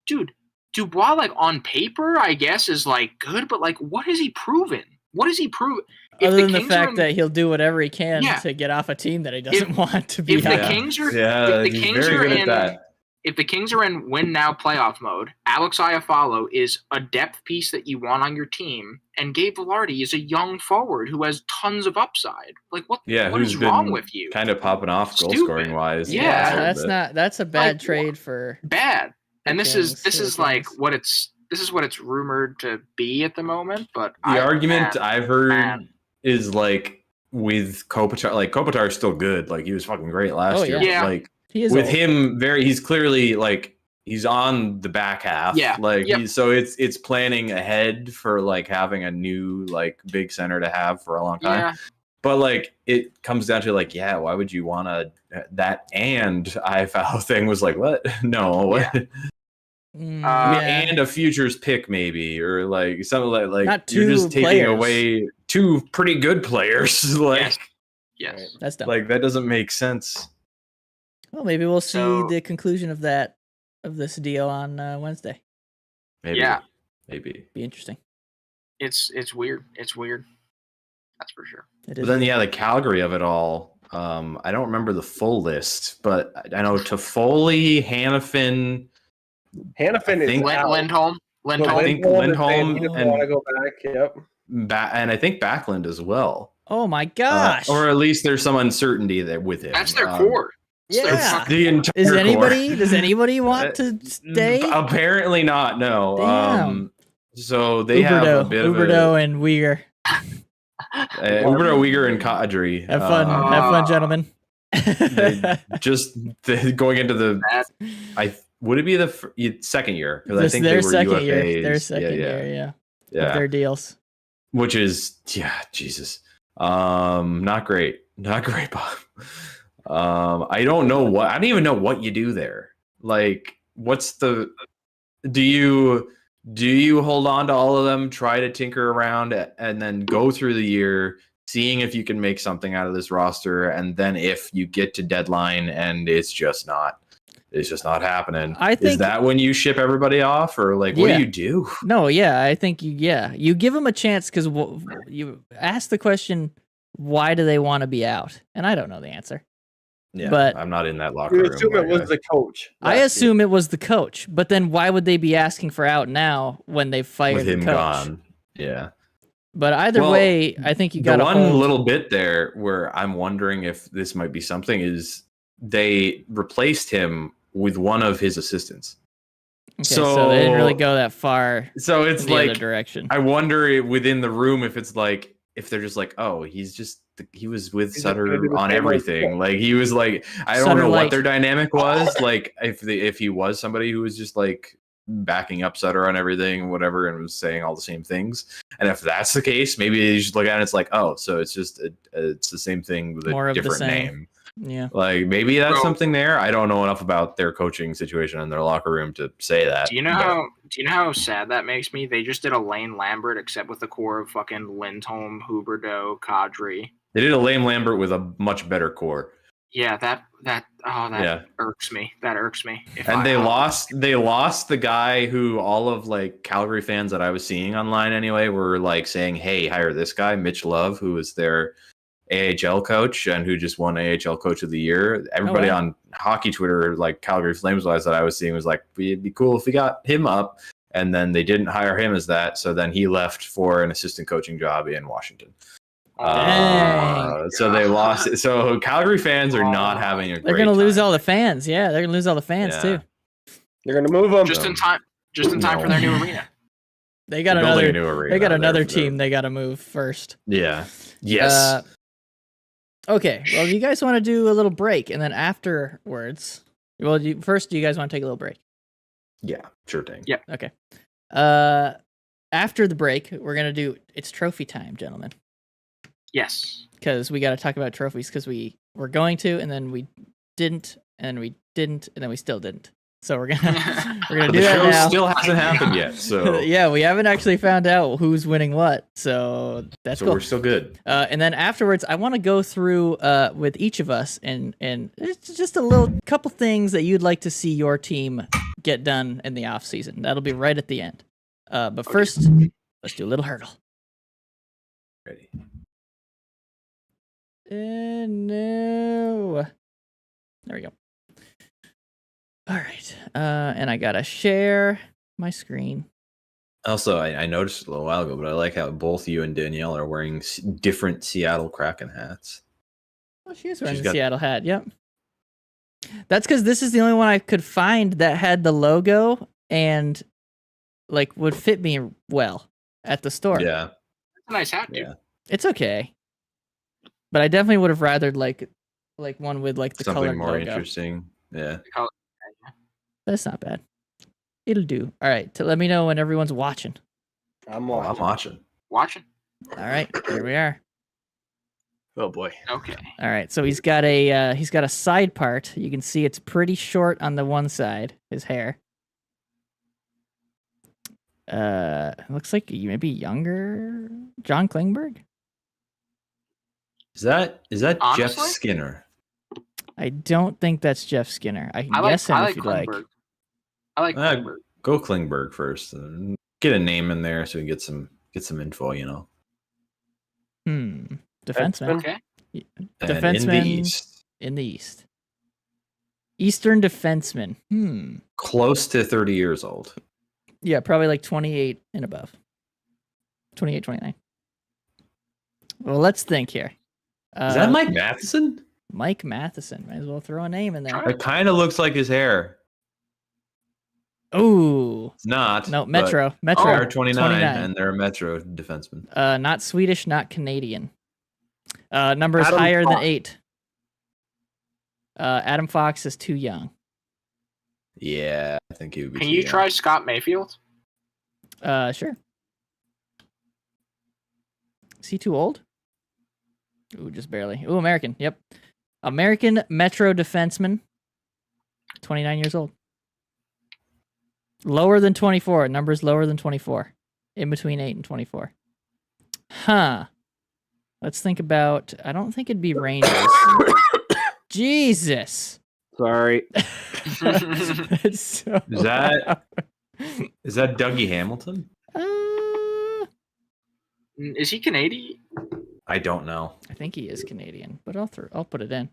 Dude, Dubois on paper, I guess, is good, but what has he proven? What has he proven? Other than the Kings are fact in- that he'll do whatever he can Yeah. to get off a team that he doesn't want to be if the on. Kings are yeah, if the he's Kings very are good in- at that. if the Kings are in win now playoff mode, Alex Iafallo is a depth piece that you want on your team, and Gabe Velarde is a young forward who has tons of upside. What Who's is wrong been with you? Kind of popping off goal Stupid. scoring wise. Yeah, That's a bad Like, trade for Bad. And the this Kings, is for the Kings. what it's rumored to be at the moment. But The argument man, I've heard man. is with Kopitar. Kopitar's still good. He was fucking great last Oh, year. yeah. but, he is with old. him, he's clearly he's on the back half. Yeah, yep. So it's planning ahead for having a new big center to have for a long time. Yeah, But it comes down to yeah, why would you want to that and IFL thing was what? No, what? Mm, Uh, yeah. And a futures pick maybe or something Not you're just two taking players. away two pretty good players. yes. That's dumb. That doesn't make sense. Well, maybe we'll see So- the conclusion of this deal on Wednesday. Maybe. Yeah. Maybe. Be interesting. It's weird. It's weird. That's for sure. It But is. then the Calgary of it all. I don't remember the full list, but I know Toffoli, Hannafin. Hannafin is think- out. Lindholm. I Lindholm. think Lindholm is Lindholm saying he doesn't and- want to go back. Yep. And I think Backlund as well. Oh my gosh! Or at least there's some uncertainty there with him. That's their core. It's their Yeah. fucking- The entire Is core. anybody? Does anybody want to stay? Apparently not. No. Damn. So they have a bit of Huberdeau and Uyghur. Huberdeau, Uyghur, and Kadri. Have fun, have fun, gentlemen. Going into the. That- Would it be the second year? Because I think their they were second UFAs. year. Their second year, yeah. Of their deals. Which is Jesus. Not great. Not great, Bob. I don't know what. I don't even know what you do there. What's the? Do you hold on to all of them, try to tinker around, and then go through the year, seeing if you can make something out of this roster, and then if you get to deadline and it's just not happening. I Is think- that when you ship everybody off, or what Yeah. do you do? No, yeah, I think you give them a chance because you ask the question, why do they want to be out? And I don't know the answer. Yeah, But- I'm not in that locker You room. assume it like was the coach. I last year. assume it was the coach, but then why would they be asking for out now when they fired with the him coach? gone. Yeah. But either Well, way, I think you got the to one hold. little bit there where I'm wondering if this might be something is they replaced him with one of his assistants. Okay, so they didn't really So- go that far So it's in the other like direction. I wonder within the room if it's like if they're just like, oh, he was with He's just gonna do Sutter the on same, like, everything. Like he was like I don't Sutter know light. what their dynamic was. Like if he was somebody who was just like backing up Sutter on everything, whatever, and was saying all the same things. And if that's the case, maybe they just look at it. It's like, oh, so it's just it's the same thing with More a of the different same. name. Yeah. Like maybe that's Bro. something there. I don't know enough about their coaching situation in their locker room to say that. Do you know but- how sad that makes me? They just did a Lane Lambert, except with the core of fucking Lindholm, Huberdeau, Kadri. They did a Lame Lambert with a much better core. Yeah, that Yeah. irks me. That irks me. And they lost the guy who all of like Calgary fans that I was seeing online anyway were like saying, hey, hire this guy, Mitch Love, who was their AHL coach and who just won AHL coach of the year. Everybody wow. on hockey Twitter, like Calgary Flames wise that I was seeing was like, it'd be cool if we got him up. And then they didn't hire him as that. So then he left for an assistant coaching job in Washington. Dang. So they lost it. So Calgary fans are not having a They're great going to lose time. all the fans. Yeah, they're going to lose all the fans Yeah. too. They're gonna move them. just in time for their new arena. They got They're building another a new arena they got there another for them. team they got to move first. Yeah. Yes. Okay. Well, you guys want to do a little break and then afterwards, well, first do you guys want to take a little break? Yeah, sure thing. Yeah. Okay. After the break, we're going to do it's trophy time, gentlemen. Yes. Because we got to talk about trophies because we were going to, and then we didn't, and then we didn't, and then we still didn't. So we're gonna But do the that show now. still hasn't happened yet, so Yeah, we haven't actually found out who's winning what, so that's so cool. we're still good. And then afterwards, I want to go through with each of us, and it's just a little couple things that you'd like to see your team get done in the off season. That'll be right at the end. But first, let's do a little hurdle. Ready. No. There we go. All right. And I gotta share my screen. Also, I noticed a little while ago, but I like how both you and Danielle are wearing different Seattle Kraken hats. Oh, she is wearing She's the got- Seattle hat. Yep. That's because this is the only one I could find that had the logo and like would fit me well at the store. Yeah, That's a nice hat, dude. yeah. It's okay. But I definitely would have rathered like one with like the Something colored more logo. interesting. Yeah. That's not bad. It'll do. All right. To let me know when everyone's watching. I'm Well, I'm watching. Watching? All right. Here we are. Oh boy. Okay. All right. So he's got a side part. You can see it's pretty short on the one side, his hair. Looks like maybe younger John Klingberg. Is that Jeff Honestly? Skinner? I don't think that's Jeff Skinner. I can I like guess him I if like you'd like. Klingberg. I like Klingberg. Go Klingberg first. Get a name in there so we get some info. You know. Defenseman Okay. And Defenseman. in the East, in the East. Eastern defenseman. close to 30 years old. Yeah, probably like 28 and above. 28, 29. Well, let's think here. Is that Mike Matheson? Mike Matheson. Might as well throw a name in there. Try It kind of looks like his hair. Ooh. It's not. No, but Metro. Metro. They're 29, and they're a Metro defenseman. Not Swedish, not Canadian. Numbers Adam higher than Fox. 8. Adam Fox is too young. Yeah, I think he would be. Can too you young. try Scott Mayfield? Sure. Is he too old? Ooh, just barely. Ooh, American. Yep. American Metro defenseman. 29 years old. Lower than 24. Numbers lower than 24. In between 8 and 24. Huh. Let's think about... I don't think it'd be Rangers. Jesus. Sorry. That's so Is that- loud. Is that Dougie Hamilton? Is he Canadian? I don't know. I think he is Canadian, but I'll put it in.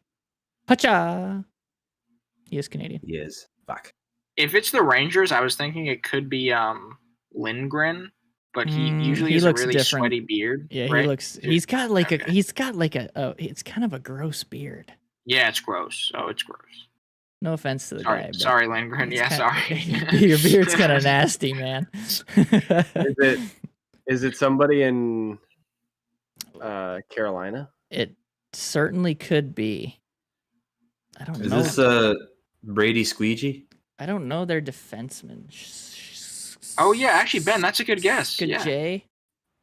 Pacha. He is Canadian. He is. Fuck. If it's the Rangers, I was thinking it could be Lindgren, but he usually he has a looks really different. sweaty beard. Yeah, right? he looks. He's got like Okay. it's kind of a gross beard. Yeah, it's gross. Oh, it's gross. No offense to the Sorry, guy. but sorry, Lindgren. it's Yeah, kinda- sorry. Your beard's kind of nasty, man. Is it somebody in Carolina? It certainly could be. I don't Is know. this Brady Squeegee? I don't know their defenseman. Oh yeah, actually, Ben, that's a good guess. Yeah. Skajay.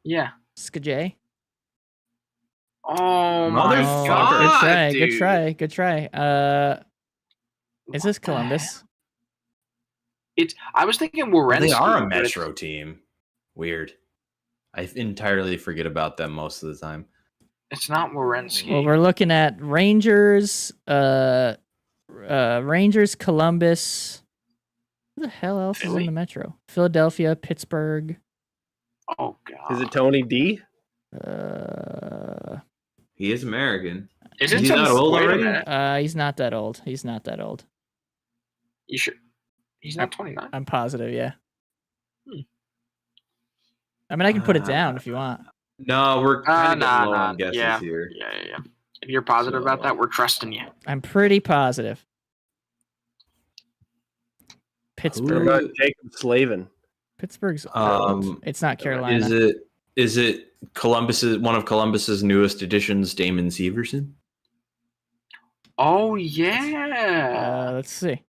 Yeah. Skajay. Oh my Motherfucker. god. Good try. dude. Good try. Good try. Is this What the Columbus? It's. I was thinking Werenski. They are a but it's- Metro team. Weird. I entirely forget about them most of the time. It's not Werenski. Well, we're looking at Rangers. Rangers, Columbus. Who the hell else is Philly? in the Metro? Philadelphia, Pittsburgh. Oh god. Is it Tony D? He is American. Is Is it he some- not old wait a already? minute. He's not that old. He's not that old. You sure? He's not 29. I'm positive. Yeah. Hmm. I mean, I can put it down if you want. No, we're kind of nah, low nah. on guesses Yeah. here. Yeah. If you're positive about that, we're trusting you. I'm pretty positive. What Pittsburgh. about Jacob Slavin? Pittsburgh's old. It's not Carolina. Is it one of Columbus's newest additions, Damon Severson? Oh yeah. Let's see.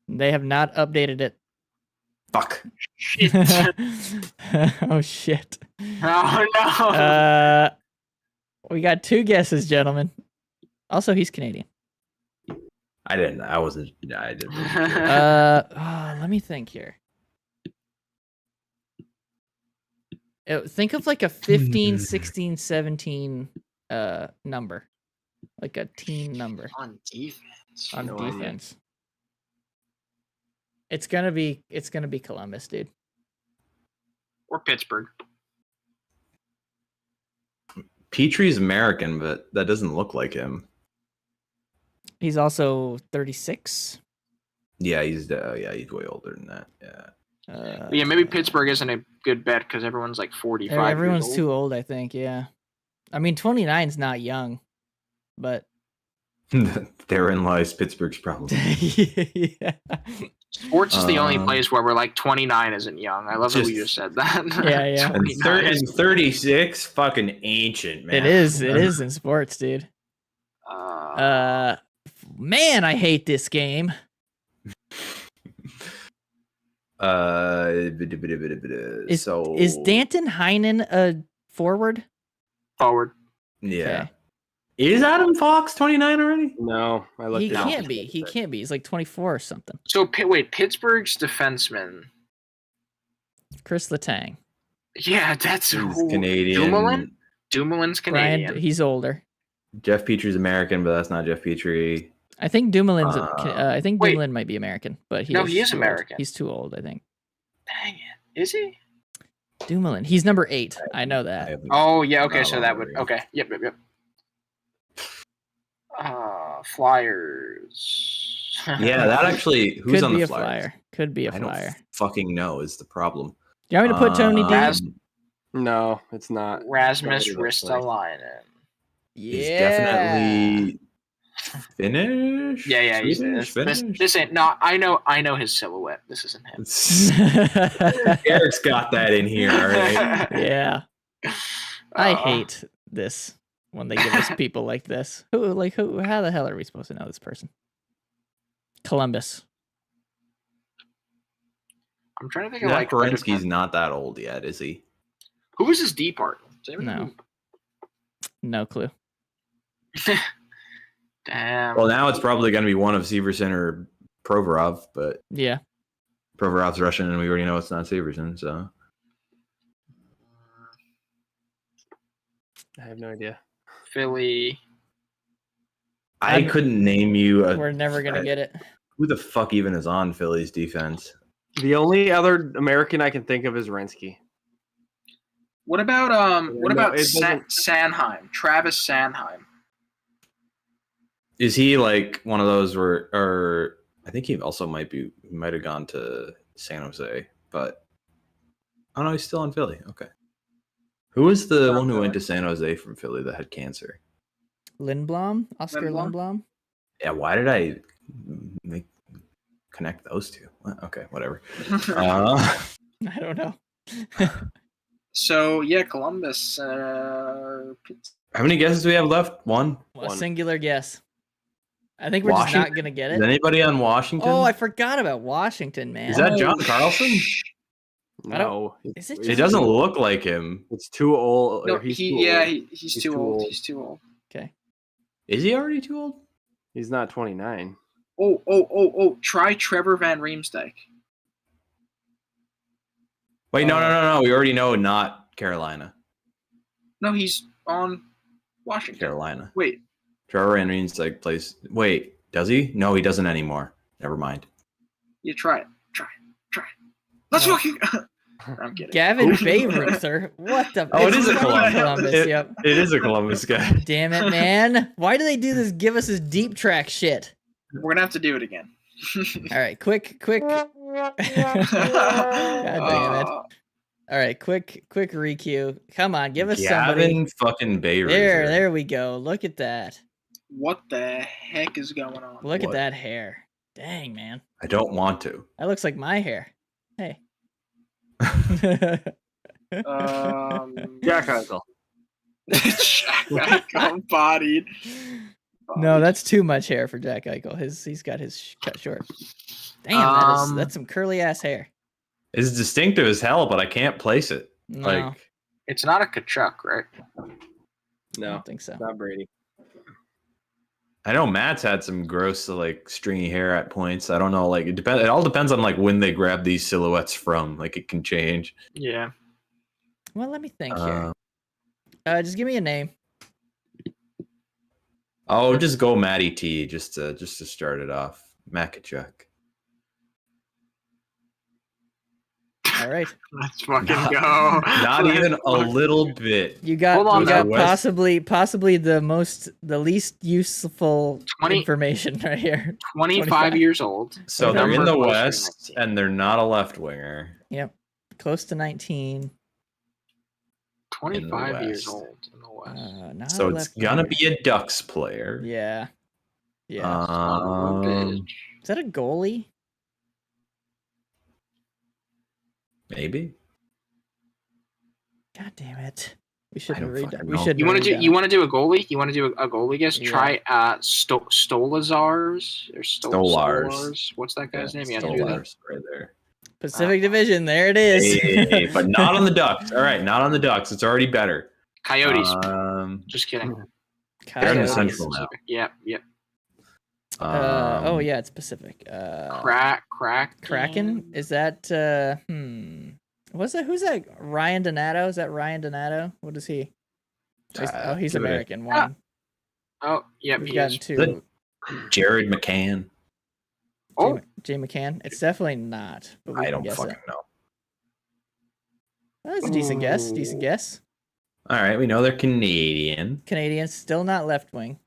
They have not updated it. Fuck. Shit. Oh shit. Oh no. We got 2 guesses, gentlemen. Also, he's Canadian. I didn't. Let me think here. Think of like a 15, 16, 17 number. Like a teen number On defense. on No idea. defense. It's gonna be Columbus, dude. Or Pittsburgh. Petrie's American, but that doesn't look like him. He's also 36. Yeah, he's way older than that. Yeah. But yeah, maybe Pittsburgh isn't a good bet because everyone's like 45. Everyone's years too old, I think. Yeah. I mean, 29's not young, but Therein lies Pittsburgh's problem. yeah. Sports is the only Um, place where we're like 29 isn't young. I love that we just said that. Yeah, yeah. And 29 is- 36, fucking ancient, man. It is in sports, dude. Man, I hate this game. Is Danton Heinen a forward? forward. Yeah. Okay. Is Adam Fox 29 already? No, I looked. He it up. can't be. He can't be. He's like 24 or something. So wait, Pittsburgh's defenseman. Chris Letang. Yeah, that's He's who- Canadian. Dumoulin? Dumoulin's Canadian. Brian, he's older. Jeff Petrie's American, but that's not Jeff Petrie. I think Dumoulin's. I think wait. Dumoulin might be American, but No, he is too old. American. He's too old, I think. Dang it. Is he? Dumoulin. He's number 8. I know I that. haven't- Oh, yeah, okay, Not so that long would ago. okay. Yep. Flyers. Yeah, that actually. Who's Could on be the a Flyers? flyer. Could be a I don't flyer. fucking know is the problem. Do you want me to put Tony D? Raz- No, it's not. Rasmus Nobody looks like- Ristolainen. He's definitely Finnish. Yeah, he's Swedish? this, Finnish? this ain't not I know his silhouette. This isn't him. Eric's got that in here, all right? Yeah. I Uh, hate this when they give us people like this. Who? How the hell are we supposed to know this person? Columbus. I'm trying to think of Zach like Werenski's not that old yet, is he? who was his D partner? Does anyone No. know? No clue. Damn. Well, now it's probably going to be one of Severson or Provorov, but Yeah. Provorov's Russian, and we already know it's not Severson. So I have no idea. Philly. I I'm- couldn't name you We're never gonna get it. who the fuck even is on Philly's defense. The only other American I can think of is Rensky. What about No, it doesn't- Sanheim? Travis Sanheim. Is he like one of those where, or I think he also might have gone to San Jose, but Oh no, he's still in Philly. Okay. Who was the Not one who Philly. went to San Jose from Philly that had cancer? Lindblom, Oscar Lindblom? Lindblom. Yeah, why did I connect those two? Okay, whatever. Uh, I don't know. So yeah, Columbus. how many guesses do we have left? One. A One. singular guess. I think we're just not gonna get Is it. anybody on Washington? Oh, I forgot about Washington, man. Is that John Carlson? No, Is it He John doesn't look like him. it's too old. No, or he's he, too yeah, old. he's too old. He's too old. Okay. Is he already too old? He's not 29. Oh! Try Trevor Van Riemsdyk. Wait, no. We already know not Carolina. No, he's on Washington. Carolina. Wait, Trevor Van Riemsdyk plays. Wait, does he? No, he doesn't anymore. Never mind. you try it. Try it. Let's No. fucking. I'm kidding. Gavin Bayreuther. What the? Oh, it it's is a fucking Columbus. Yep. It is a Columbus guy. Damn it, man! Why do they do this? Give us this deep track shit. We're gonna have to do it again. All right, quick. God damn it! All right, quick requeue. Come on, give us somebody. Gavin fucking Bayreuther. There we go. Look at that. What the heck is going on? Look at What? that hair. Dang, man. I don't want to. That looks like my hair. Hey. Jack Eichel. Jack bodied. No, that's too much hair for Jack Eichel. He's got his cut short. Damn, that's some curly ass hair. It's distinctive as hell, but I can't place it. No, Like, It's not a Kachuk, right? I No, don't think so. not Brady. I know Matt's had some gross, like, stringy hair at points. I don't know. Like, it all depends on like when they grab these silhouettes from. Like, it can change. Yeah. Well, let me think here. Just give me a name. Oh, just go Matty T, just to start it off. Makachuk. All right, Let's fucking Not- go. Not even a little bit. you got Hold on, you got West. possibly the least useful 20 information right here. 25 years old. So they're in Number the close to West, 19. and they're not a left winger. Yep, close to 19. 25 years West. old in the West. Not So a it's left gonna winger. be a Ducks player. Yeah. Son of a Um, bitch. Is that a goalie? maybe. God damn it! We should don't read. fucking We know. should. You want to do a goalie? You want to do a goalie guess? Yeah. Try Stolazars or Stolars. What's that guy's name? Yeah, Stolars. do that. Stolars right there. Pacific Division. There it is. Hey, but not on the Ducks. All right, not on the Ducks. It's already better. Coyotes. Just Just kidding. they're in the Coyotes. Central now. Yep. Oh yeah, it's Pacific. Kraken. Is that What's that? Who's that? Ryan Donato? Is that Ryan Donato? What is he? Oh, he's give it a- American. One. Oh, yep. We've He gotten is. two. Jared McCann. Oh, Jay McCann. It's definitely not. But we I can don't guess fucking it. know. Oh, that's a decent guess. Decent guess. All right, we know they're Canadian. Canadians still not left wing.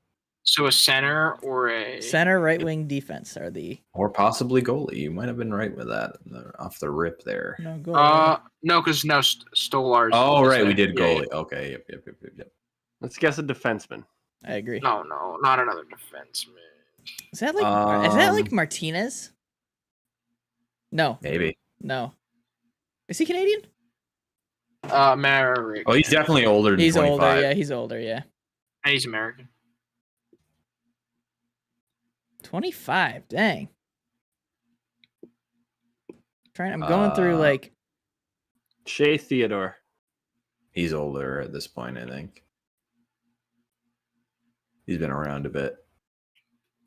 so a center or a Center, right wing, defense are the Or possibly goalie. You might have been right with that off the rip there. no goal. No, because no Stolars. Oh, was right, we there. did Yeah, goalie. Okay, yep. Let's guess a defenseman. I agree. yeah. No, not another defenseman. Is that like Martinez? No, Maybe. no. Is he Canadian? American. Oh, he's definitely older than He's 25. older. Yeah, he's older. Yeah, And he's American. 25. Dang. I'm going through like Shea Theodore. He's older at this point, I think. He's been around a bit.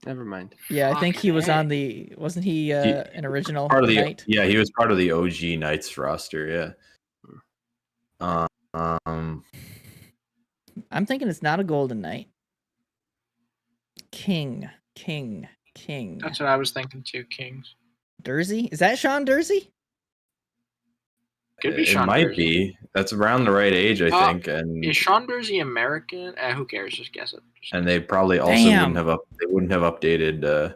Never mind. yeah. I think he was Fucking on the wasn't he an original Part of the knight? yeah, he was part of the OG Knights roster. Yeah. I'm thinking it's not a golden knight. King. That's what I was thinking too. Kings. Dursey? Is that Sean Dursey? Could be it Sean might Dursey. be. That's around the right age, I think, and Is Sean Dursey American? Who cares? Just guess it. and they probably also Damn. wouldn't have updated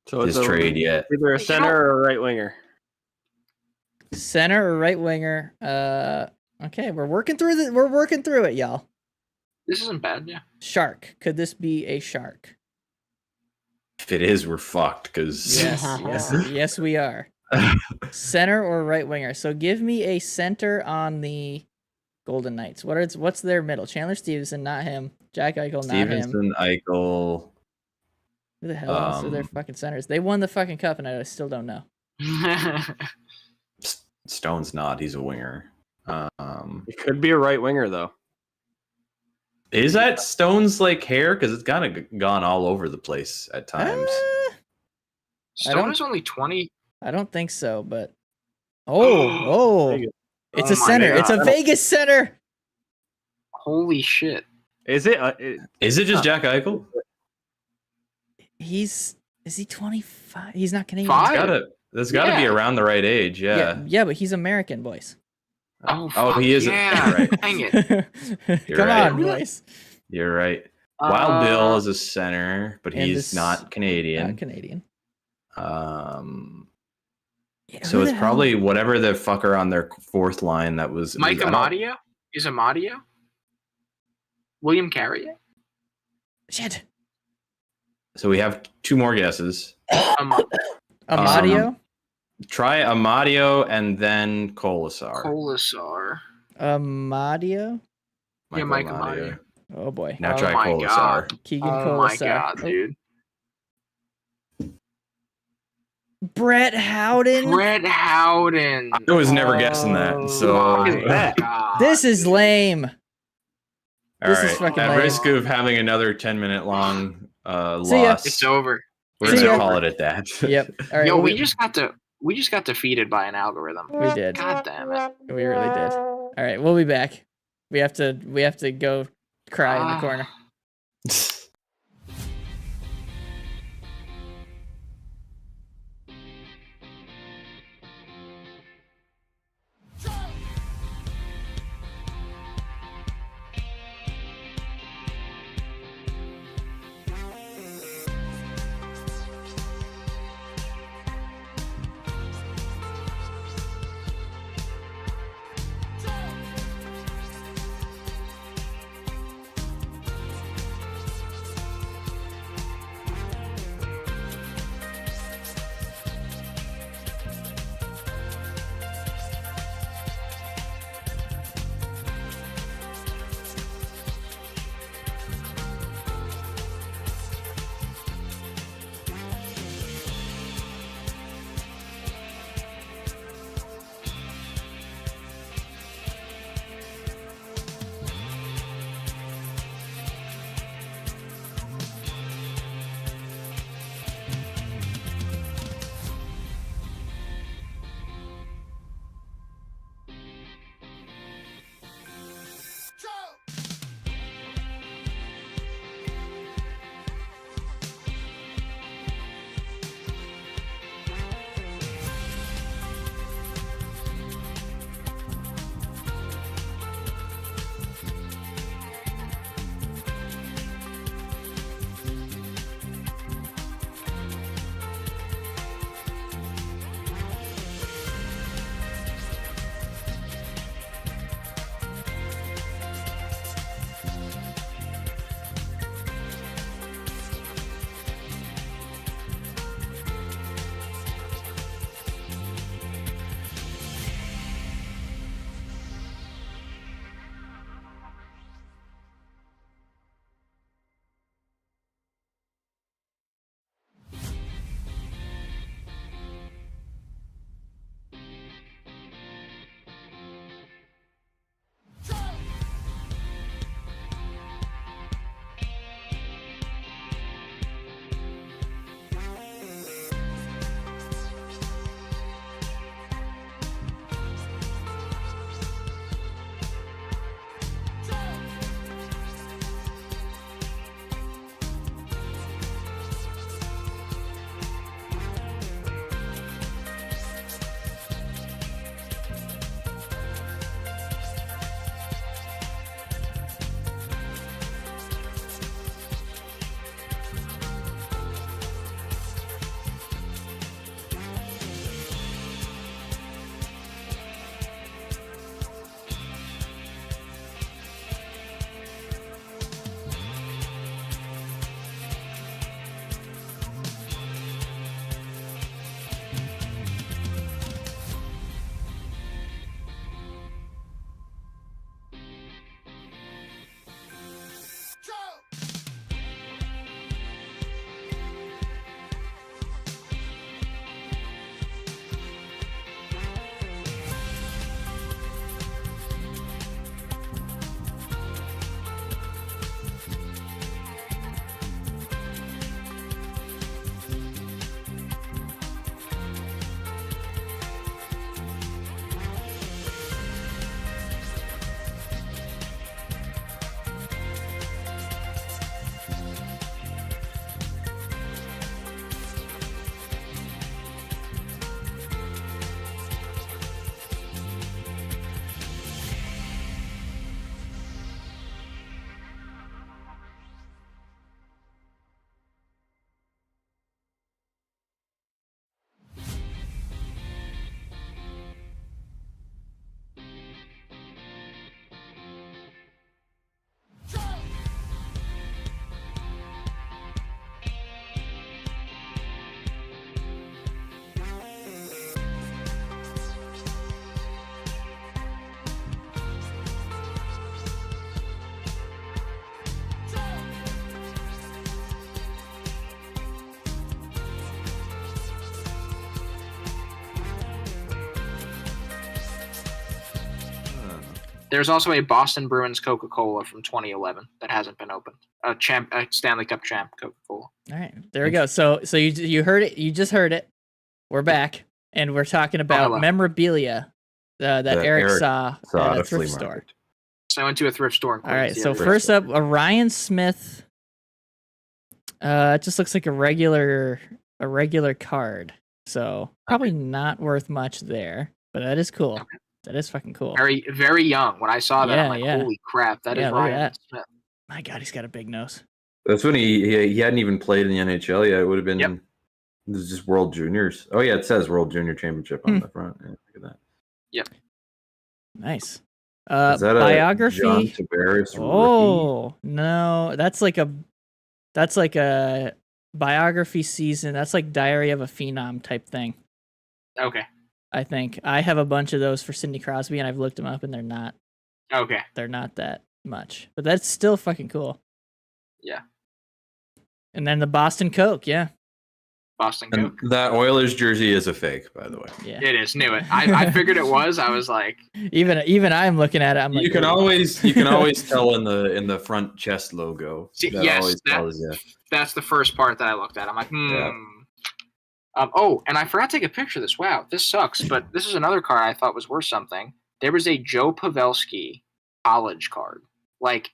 So his it's trade yet. either a You center know- or a right winger. Center or right winger? Okay, we're working through it, y'all. This isn't bad, yeah. Shark. Could this be a shark? If it is, we're fucked. Because Yes, we are. Center or right winger? So give me a center on the Golden Knights. What's their middle? Chandler Stevenson, not him. Jack Eichel, not him. Stevenson, Eichel. Who the hell else are their fucking centers? They won the fucking cup, and I still don't know. Stone's not. He's a winger. It could be a right winger though. Is that Stone's like hair? Because it's kind of gone all over the place at times. Stone is only 20. I don't think so, but oh, it's a Oh my center. God. It's a Vegas center. Holy shit. Is it? Is it just Jack Eichel? Is he 25? He's not Canadian. Five? That's gotta be Yeah. around the right age. Yeah. But he's American, boys. Oh, Oh, fuck he is. yeah. Right. Dang it. You're Come right. on, boys. You're right. Wild Bill Uh, is a center, but and he's this- not Canadian. Not Canadian. Yeah, So who it's the hell- probably whatever the fucker on their fourth line that was Mike I don't- Amadio? Is Amadio? William Carrier? shit. So we have two more guesses. Amadio. Try Amadio and then Colasar. Colasar. Amadio. Yeah, Mike Amadio. Oh boy. Now Oh try my Colasar. God. Keegan Oh my Colasar. god, dude. Brett Howden. Brett Howden. I was never guessing that. So Oh my God. This is lame. all this is right. fucking At lame. risk of having another 10-minute long See ya. loss, It's over. we're See gonna ya. call it at that. Yep. All right. Yo, well, we just got defeated by an algorithm. we did. God damn it. We really did. All right. We'll be back. We have to go cry in the Ah. corner. There's also a Boston Bruins Coca-Cola from 2011 that hasn't been opened. A Stanley Cup champ Coca-Cola. All right, there we go. So you heard it. You just heard it. We're back, and we're talking about hello. memorabilia that Eric saw at a thrift store. market. So I went to a thrift store. In All right. Queens the So other day. first up, a Ryan Smith. It just looks like a regular card. So probably not worth much there, but that is cool. Okay. That is fucking cool. very, very young. When I saw that, I'm like, Yeah. holy crap, that is Yeah, look at Ryan that. Smith. My God, he's got a big nose. That's when he hadn't even played in the NHL yet. It would have been. Yep. This is just World Juniors. Oh yeah, it says World Junior Championship on the front. Yeah, look at that. Nice. Is that biography. a John Tavares rookie? Oh no, that's like a biography season. That's like Diary of a Phenom type thing. Okay. I think I have a bunch of those for Sidney Crosby, and I've looked them up, and they're not that much, but that's still fucking cool. Yeah. And then the Boston Coke, yeah, Boston And Coke. that Oilers jersey is a fake, by the way. yeah. It is. Knew it. I figured it was. I was like, Even I'm looking at it. I'm like, You can "Ooh." always tell in the front chest logo. See, That yes, always that- tells you. that's the first part that I looked at. I'm like, Yeah. Oh, and I forgot to take a picture of this. Wow, this sucks. But this is another card I thought was worth something. There was a Joe Pavelski college card. Like,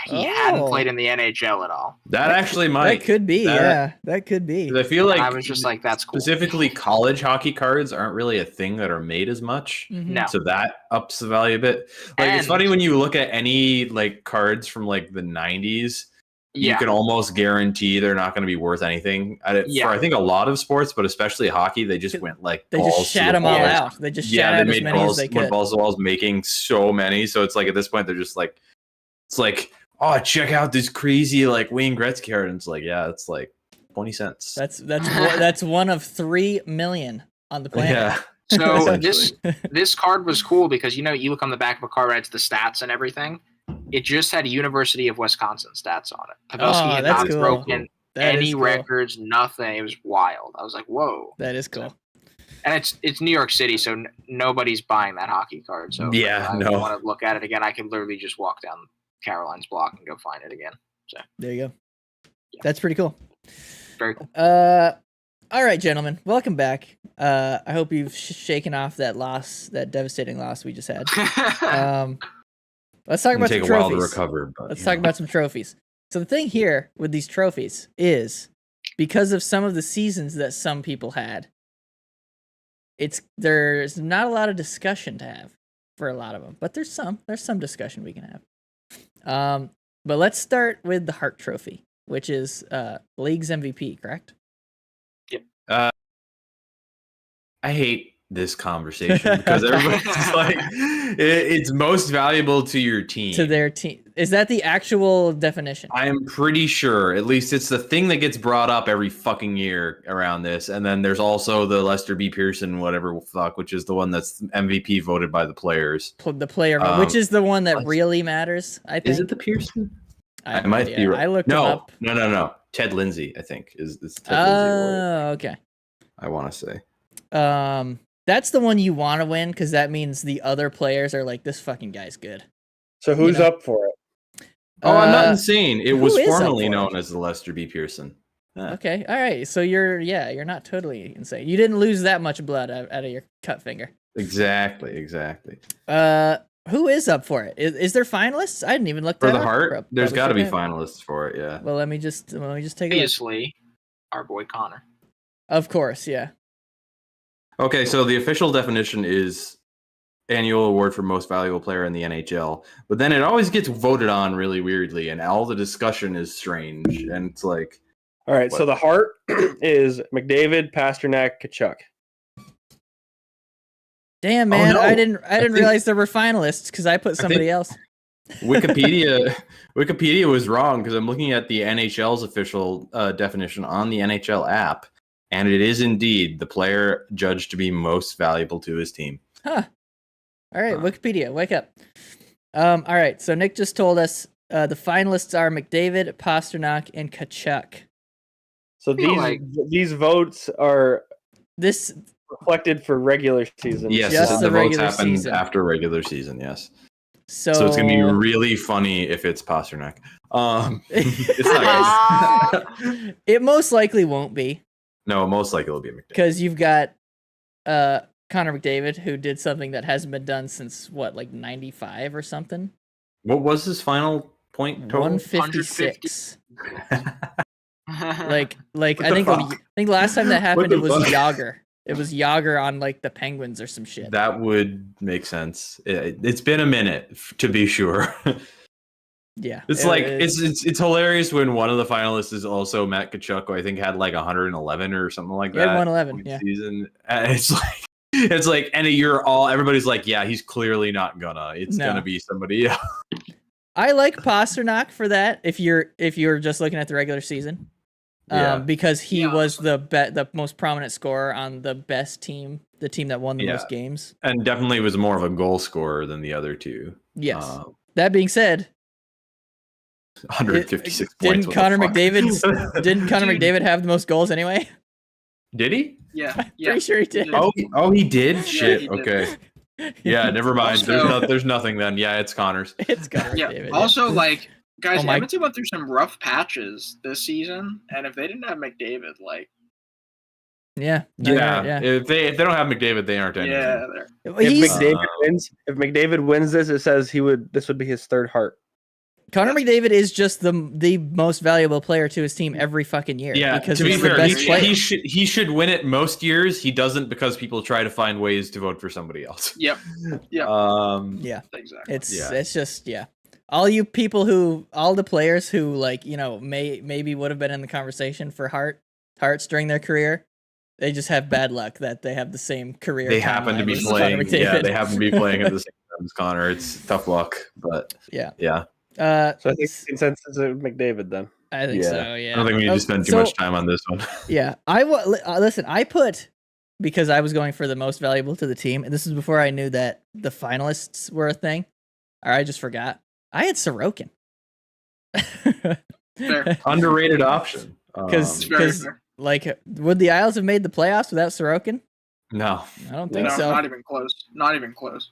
he hadn't Oh. played in the NHL at all. That actually might. That could be, That- yeah, that could be. 'Cause I feel like I was just like, that's cool. specifically college hockey cards aren't really a thing that are made as much. Mhm. No. So that ups the value a bit. Like it's And- funny when you look at any like cards from like the 90s, you Yeah. can almost guarantee they're not going to be worth anything. Yeah. For I think a lot of sports, but especially hockey, they just went like They balls just to shat the them all walls. out. They just Yeah, shat they out as made many balls, as they went could. balls to walls, making so many. So it's like at this point they're just like, it's like, oh, check out this crazy like Wayne Gretzky card, and it's like, yeah, it's like 20 cents. That's one of 3 million on the planet. Yeah. So Essentially. this card was cool because, you look on the back of a card, it's the stats and everything. It just had University of Wisconsin stats on it. Pavelski Oh, had that's not cool. broken That any is cool. records, nothing. It was wild. I was like, whoa. That is cool. And it's New York City, so nobody's buying that hockey card. So Yeah, if I no. want to look at it again, I could literally just walk down Caroline's block and go find it again. There you go. Yeah. That's pretty cool. Very cool. All right, gentlemen, welcome back. I hope you've shaken off that loss, that devastating loss we just had. Let's talk It'll about take some a while to trophies. recover, but Let's you talk know. about some trophies. So the thing here with these trophies is because of some of the seasons that some people had, there's not a lot of discussion to have for a lot of them, but there's some discussion we can have. But let's start with the Hart Trophy, which is league's MVP, correct? I hate this conversation because everybody's like, it's most valuable to your team. To their team. Is that the actual definition? I am pretty sure. At least it's the thing that gets brought up every fucking year around this. And then there's also the Lester B. Pearson, whatever fuck, which is the one that's MVP voted by the players. The player, which is the one that let's- really matters, I think. Is it the Pearson? I have I might no be idea. right. I looked him up. No. Ted Lindsay, I think, is Ted Lindsay award, Oh, okay. I want to say. That's the one you want to win because that means the other players are like, this fucking guy's good. So who's know. up for it? Oh, I'm not insane. It who was is up formerly for known it? as the Lester B. Pearson. Yeah. Okay, all right. So you're not totally insane. You didn't lose that much blood out of your cut finger. Exactly. Who is up for it? Is there finalists? I didn't even look For that the up. Heart, there's got to be Public finalists for it, yeah. Well, let me just take a look. Obviously, our boy Connor. Of course, yeah. Okay, so the official definition is annual award for most valuable player in the NHL, but then it always gets voted on really weirdly, and all the discussion is strange, and it's like, All right, so What? the Hart is McDavid, Pasternak, Kachuk. Damn, man, no. I didn't think- realize there were finalists because I put somebody else. Wikipedia was wrong because I'm looking at the NHL's official definition on the NHL app, and it is indeed the player judged to be most valuable to his team. Huh. All right, Huh. Wikipedia, wake up. All right, so Nick just told us the finalists are McDavid, Pasternak, and Kachuk. So feel like- these votes are This reflected for regular season. Yes, Just the the votes regular happened season. after regular season. Yes. So it's gonna be really funny if it's Pasternak. It's not. Guys. It most likely won't be No, most likely it'll be McDavid. because you've got Connor McDavid who did something that hasn't been done since what, like 95 or something. What was his final point total? 156. Like What I the think fuck? last time that happened the it was fuck? Yager. It was Yager on like the Penguins or some shit. That would make sense. It's been a minute, to be sure. Yeah. It's like it's hilarious when one of the finalists is also Matt Tkachuk, who I think had like 111 or something like He had that. 111, point yeah. Season. And it's like, and everybody's like, yeah, he's clearly not gonna. It's No. gonna be somebody else. I like Pasternak for that if you're just looking at the regular season. Yeah. Because he Yeah. was the most prominent scorer on the best team, the team that won the Yeah. most games. And definitely was more of a goal scorer than the other two. Yes. That being said, 156 points. didn't what the Connor fuck? didn't Connor Dude. McDavid have the most goals anyway? Did he? Yeah, I'm yeah. pretty sure he did. Oh, he did. Shit. he did. Okay. Yeah. Never mind. Also- There's nothing then. Yeah, it's Connor's. It's Connor Yeah. McDavid. Also, like, guys, Oh my- Edmonton went through some rough patches this season, and if they didn't have McDavid, like, yeah. No, Yeah. If they don't have McDavid, they aren't anything. yeah, they're If He's, McDavid wins this, it says this would be his third Hart. Connor McDavid is just the most valuable player to his team every fucking year. Yeah, because to be he's the fair, best player. he should win it most years. He doesn't because people try to find ways to vote for somebody else. Yep. Yep. Yeah. exactly. It's just all you people all the players who like maybe would have been in the conversation for Hearts during their career, they just have bad luck that they have the same career. They happen to timeline be as playing. Connor Yeah, McDavid. they happen to be playing at the same time as Connor. It's tough luck, but Yeah. yeah. So I think the consensus is McDavid then. I think Yeah. so. Yeah, I don't think we need to spend too So- much time on this one. Yeah, listen. I put because I was going for the most valuable to the team, and this is before I knew that the finalists were a thing, or I just forgot. I had Sorokin. Fair. Underrated option. Because Very fair. like, would the Isles have made the playoffs without Sorokin? No. I don't No, think so. not even close. Not even close.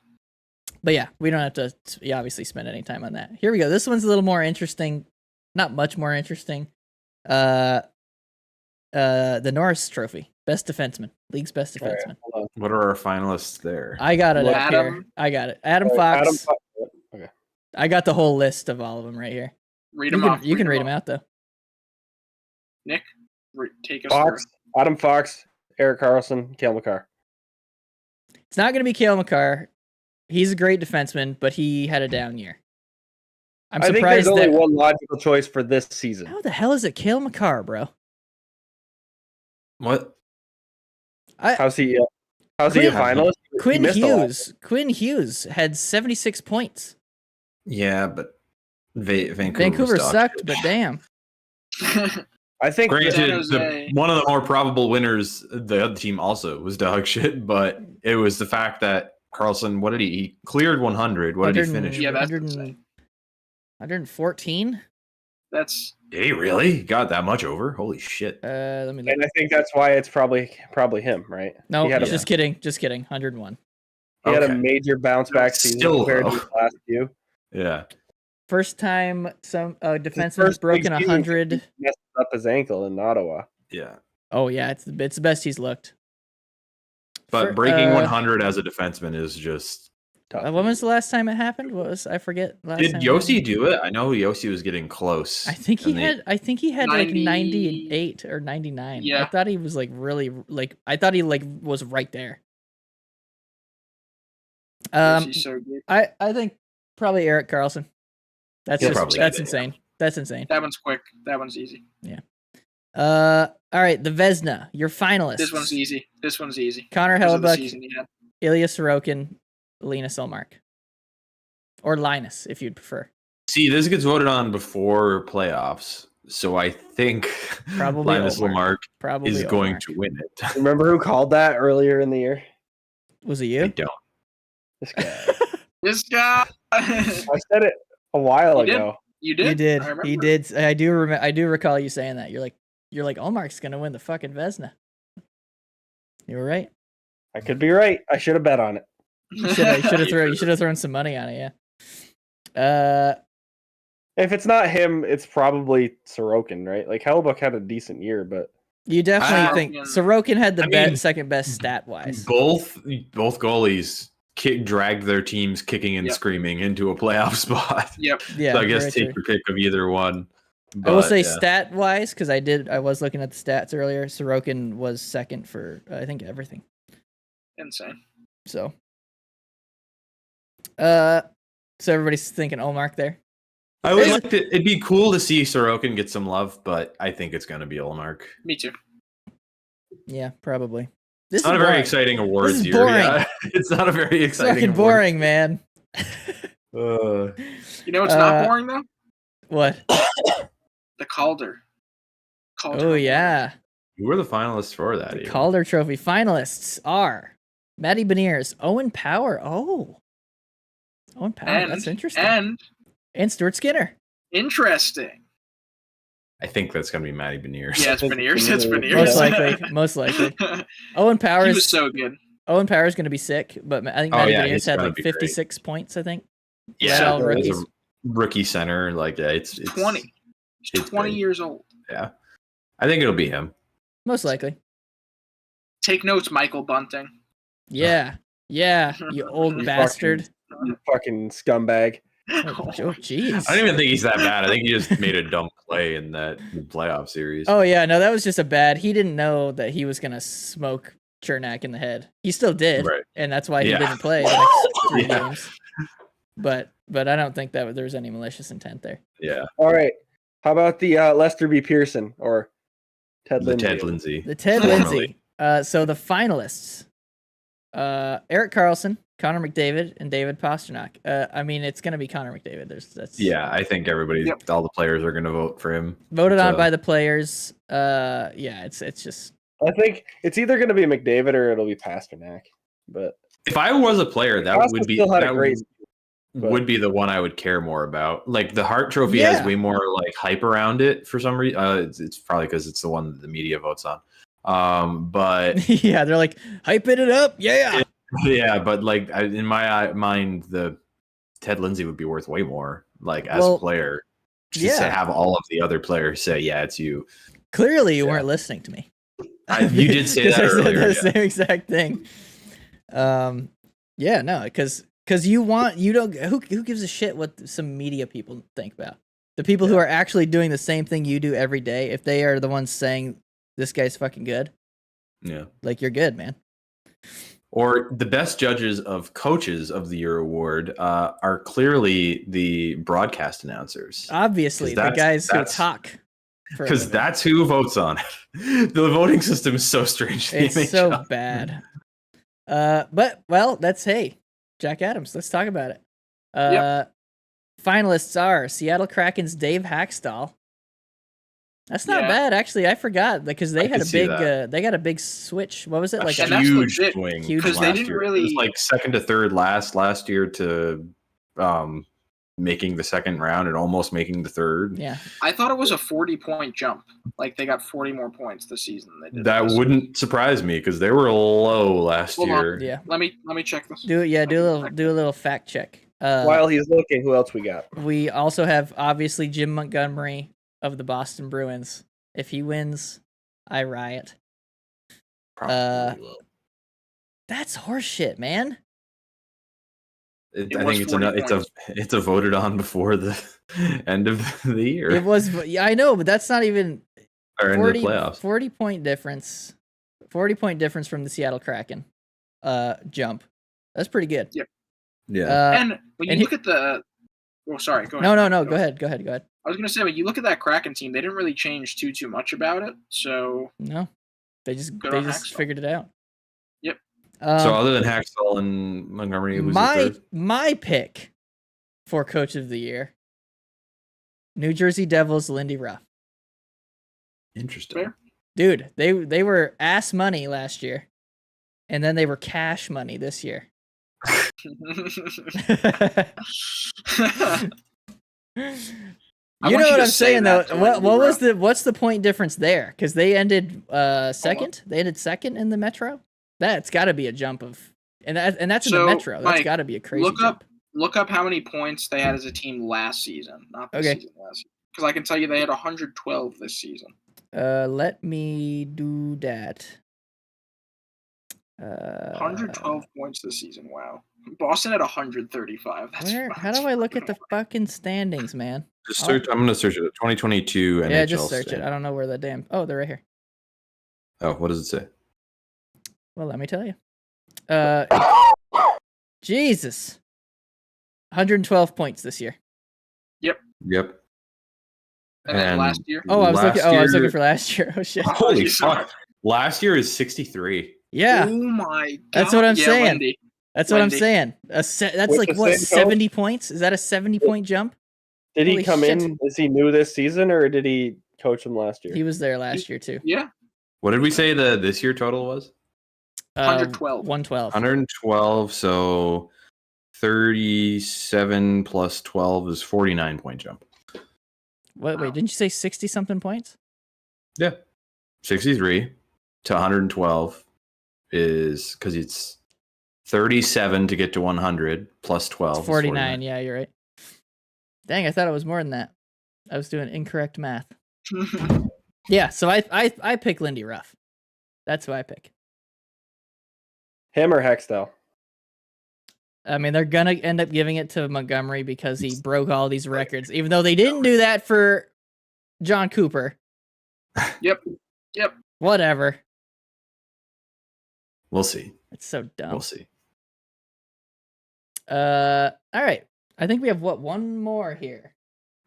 But yeah, we don't have to obviously spend any time on that. Here we go. This one's a little more interesting. Not much more interesting. The Norris Trophy, best defenseman, league's best All right, defenseman. hold on. What are our finalists there? I got it Well, up here. Adam- I got it. Adam All right, Fox. Okay. I got the whole list of all of them right here. Read You them can, off. you can read them out though. Nick, take us Fox, Adam Fox, Eric Carlson, Cale Makar. It's not going to be Cale Makar. He's a great defenseman, but he had a down year. I'm I think surprised there's only that. one logical choice for this season. How the hell is it Cale Makar, bro? What? How's he a Quinn- finalist? He Quinn missed a lot. Hughes. Quinn Hughes had 76 points. Yeah, but Vancouver dog sucked, shit. but damn. there. I think Granted, San Jose. one of the more probable winners, the other team also was dog shit, but it was the fact that Carlson, what did he cleared 100? What did he 100 finish? Yeah, that's 100 insane. 114? That's Did he really? He got that much over? Holy shit. Let me look. and I think that's why it's probably him, right? No, he had a, just kidding. Just kidding. 101. he had a Okay. major bounce back season Still, compared to though. his last few. Yeah. First time some defenseman First broken big season, 100. he messed up his ankle in Ottawa. Yeah. Oh yeah, it's the best he's looked. But For- breaking 100 as a defenseman is just tough. When was the last time it happened? I forget. Last Did time it Yossi happened. do it? I know Yossi was getting close. I think he and they- had. I think he had like 90 98 or 99. I Yeah. thought he was like really like. I thought he like was right there. he's so good. I think probably Eric Carlson. That's He'll just probably that's get it, yeah. insane. That's insane. That one's quick. That one's easy. All right, the Vezina, your finalists. This one's easy. This one's easy. Connor Because of the Hellebuck, season he had. Ilya Sorokin, Linus Ullmark, or Linus, if you'd prefer. See, this gets voted on before playoffs. So I think Probably Linus Ullmark. Lamarck Probably is going Ullmark. to win it. Remember who called that earlier in the year? Was it I you? don't. This guy. This guy. I said it a while You did? ago. You did. You did. I remember. He did. I do remember. I do recall you saying that. You're like, Ullmark's gonna win the fucking Vezina. You were right. I could be right. I should have bet on it. You should have thrown some money on it. Yeah. If it's not him, it's probably Sorokin, right? Like Hellebuck had a decent year, but You definitely think Sorokin had the I mean, second best stat wise. Both goalies dragged their teams kicking and screaming into a playoff spot. Yep. Yeah, So I guess very take true. your pick of either one. I will say yeah. stat wise, because I was looking at the stats earlier. Sorokin was second for I think everything. Insane. So, so everybody's thinking Olmark there. I would like to. It'd be cool to see Sorokin get some love, but I think it's going to be Olmark. Me too. Yeah, probably. This It's not a boring. very exciting awards is year. boring. Yeah. It's not a very It's exciting. fucking award. boring, man. Uh, You know what's not boring though? What? The Calder. Oh yeah, who were the finalists for that? the even? Calder Trophy finalists are Matty Beniers, Owen Power. Oh, Owen Power. That's interesting. And Stuart Skinner. Interesting. I think that's going to be Matty Beniers. Yeah, it's Beniers. It's Beniers. Most likely. Most likely. Owen Power He is was so good. Owen Power is going to be sick, but I think Oh, Matty yeah, Beniers he's had gonna like be great. 56 points. I think. Yeah, all as rookies. a rookie center. Like, yeah, it's 20. He's it's 20 big. years old. Yeah, I think it'll be him. Most likely. Take notes, Michael Bunting. Yeah. Yeah. You old You bastard. you fucking scumbag. Oh, jeez. I don't even think he's that bad. I think he just made a dumb play in that playoff series. Oh yeah, no, that was just a bad. He didn't know that he was gonna smoke Chernak in the head. He still did, Right. and that's why he Yeah. didn't play the next 3 Yeah. games. But I don't think that there was any malicious intent there. Yeah, All right. How about the Lester B. Pearson or Ted the Lindsay? Ted Lindsay. The Ted Formerly. Lindsay. So the finalists: Eric Carlson, Connor McDavid, and David Pasternak. I mean, it's gonna be Connor McDavid. That's Yeah, I think everybody, Yep. all the players are going to vote for him. voted on So- by the players. Yeah, it's just I think it's either going to be McDavid or it'll be Pasternak. But If I was a player, that Costa would be still had a that great. would be the one I would care more about. Like the Hart Trophy Yeah. has way more like hype around it for some reason. It's probably because it's the one that the media votes on. But yeah, they're like hyping it up. Yeah. yeah, but like in my mind, the Ted Lindsay would be worth way more. Like as Well, a player, just yeah. to have all of the other players say, "Yeah, it's you." Clearly, you Yeah. weren't listening to me. You did say 'Cause that I said earlier, the yeah. same exact thing. Yeah, no, because you don't. Who gives a shit what some media people think about? The people who are actually doing the same thing you do every day, if they are the ones saying this guy's fucking good, Yeah. like you're good, man. Or the best judges of Coaches of the Year award are clearly the broadcast announcers. Obviously, 'Cause the guys who that's- talk. for a Because living. that's who votes on it. The voting system is so strange. to It's the so NHL. bad. But well, that's Jack Adams. Let's talk about it. Finalists are Seattle Kraken's Dave Hackstall. That's not Yeah. bad, actually. I forgot because they I had could a see big. that. They got a big switch. What was it like? And that's huge legit, swing huge from swing. they last didn't year. It really- was like second to third last year to making the second round and almost making the third. Yeah, I thought it was a 40-point jump. Like they got 40 more points this season than they did. That last. wouldn't surprise me because they were low last Hold on. year. yeah. Let me check this. Do a little fact check. While he's looking, who else we got? We also have obviously Jim Montgomery of the Boston Bruins. If he wins, I riot. Probably will. That's horseshit, man. It I was think 40 it's a voted on before the end of the year It was. Yeah, I know, but that's not even. or end of the playoffs. 40 point difference. 40 point difference from the Seattle Kraken jump. That's pretty good. Yep. Yeah. And when you and he- look at the, well, sorry, go ahead. No. Go ahead. I was gonna say, when you look at that Kraken team, they didn't really change too much about it. So No, they just Good on Hacksaw. figured it out. Yep. So other than Hacksaw and Montgomery, who's the third? my pick for Coach of the Year, New Jersey Devils, Lindy Ruff. Interesting. Fair. Dude, they were ass money last year, and then they were cash money this year. I You want know you what to I'm say saying though. that to Lindy What's the point difference there? Because they ended second. They ended second in the Metro. That's got to be a jump of, and that's in the So, Metro. That's Mike, got to be a crazy look jump. Look up how many points they had as a team last season, not this Okay. season. Last season, because I can tell you they had 112 this season. Let me do that. 112 points this season. Wow. Boston had 135. That's How do I look at the fucking standings, man? Just search. I'm gonna search it. 2022 NHL. Yeah, just search it. standings. I don't know where the damn. Oh, they're right here. Oh, what does it say? Well, let me tell you. Jesus. 112 points this year. Yep. And then last year. Oh, I was looking. Last I was looking year- for last year. Oh shit. Holy you saw fuck! Last year is 63. Yeah, Oh my god. That's what I'm saying. Wendy. that's what I'm Wendy. saying. That's With like the what, same coach? 70 points? Is that a 70-point jump? Did he Holy come shit. in? Is he new this season, or did he coach him last year? He was there last year too. Yeah. What did we say the this year total was? 112. 112. 112. So 37 plus 12 is 49-point jump. Wait, Wow. didn't you say 60 something points? Yeah. 63 to 112 is because it's 37 to get to 100 plus 12. It's is 49. Yeah, you're right. Dang, I thought it was more than that. I was doing incorrect math. Yeah, so I pick Lindy Ruff. That's who I pick. Him or Hextall? I mean, they're gonna end up giving it to Montgomery because he broke all these records, even though they didn't do that for John Cooper. Yep. Whatever. We'll see. It's so dumb. We'll see. All right. I think we have one more here.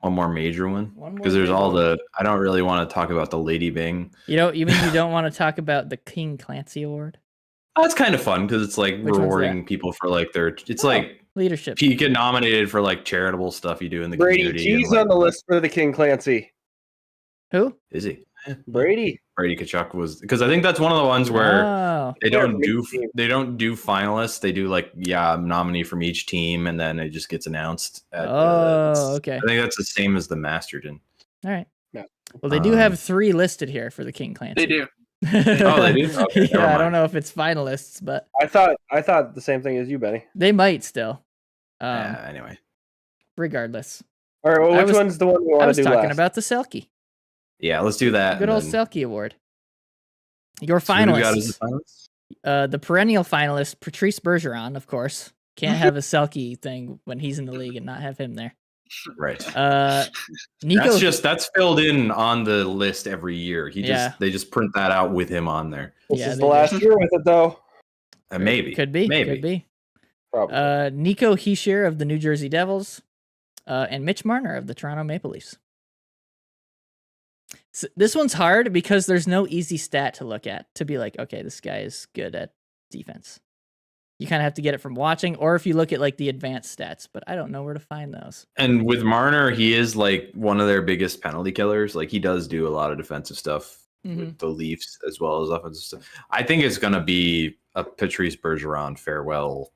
One more major one. One more. Because there's major all one. the. I don't really want to talk about the Lady Bing. You mean you don't want to talk about the King Clancy Award? That's kind of fun because it's like Which one's rewarding people for like their. It's Oh, like leadership. you get nominated for like charitable stuff you do in the Brady community. and, G's like, on the list for the King Clancy. Who? Is he? Brady. Brady Kachuk was because I think that's one of the ones where Oh, they don't Yeah, do big team. they don't do finalists. They do like nominee from each team, and then it just gets announced. At, okay. I think that's the same as the Masterton. All right. Yeah. Well, they do have 3 listed here for the King Clancy. They do. Oh, they do? Okay, never Yeah, I don't mind. know if it's finalists, but I thought the same thing as you, Benny. they might still. Anyway, Regardless, All right, well, I which was- one's the one we I want was to do talking last? about the Selkie. yeah, let's do that. Good and old then- Selkie Award. Your So who do we got as finalists. the finalists? The perennial finalist, Patrice Bergeron, of course. Can't have a Selkie thing when he's in the league and not have him there. Right. Nico. That's filled in on the list every year. They just print that out with him on there. This Yeah, is they the do. last year with it, though. Maybe. Could be. Maybe. Could be. Probably. Nico Hischier of the New Jersey Devils, and Mitch Marner of the Toronto Maple Leafs. So this one's hard because there's no easy stat to look at to be like, okay, this guy is good at defense. You kind of have to get it from watching, or if you look at like the advanced stats, but I don't know where to find those. And with Marner, he is like one of their biggest penalty killers. Like he does do a lot of defensive stuff with the Leafs as well as offensive stuff. I think it's gonna be a Patrice Bergeron farewell.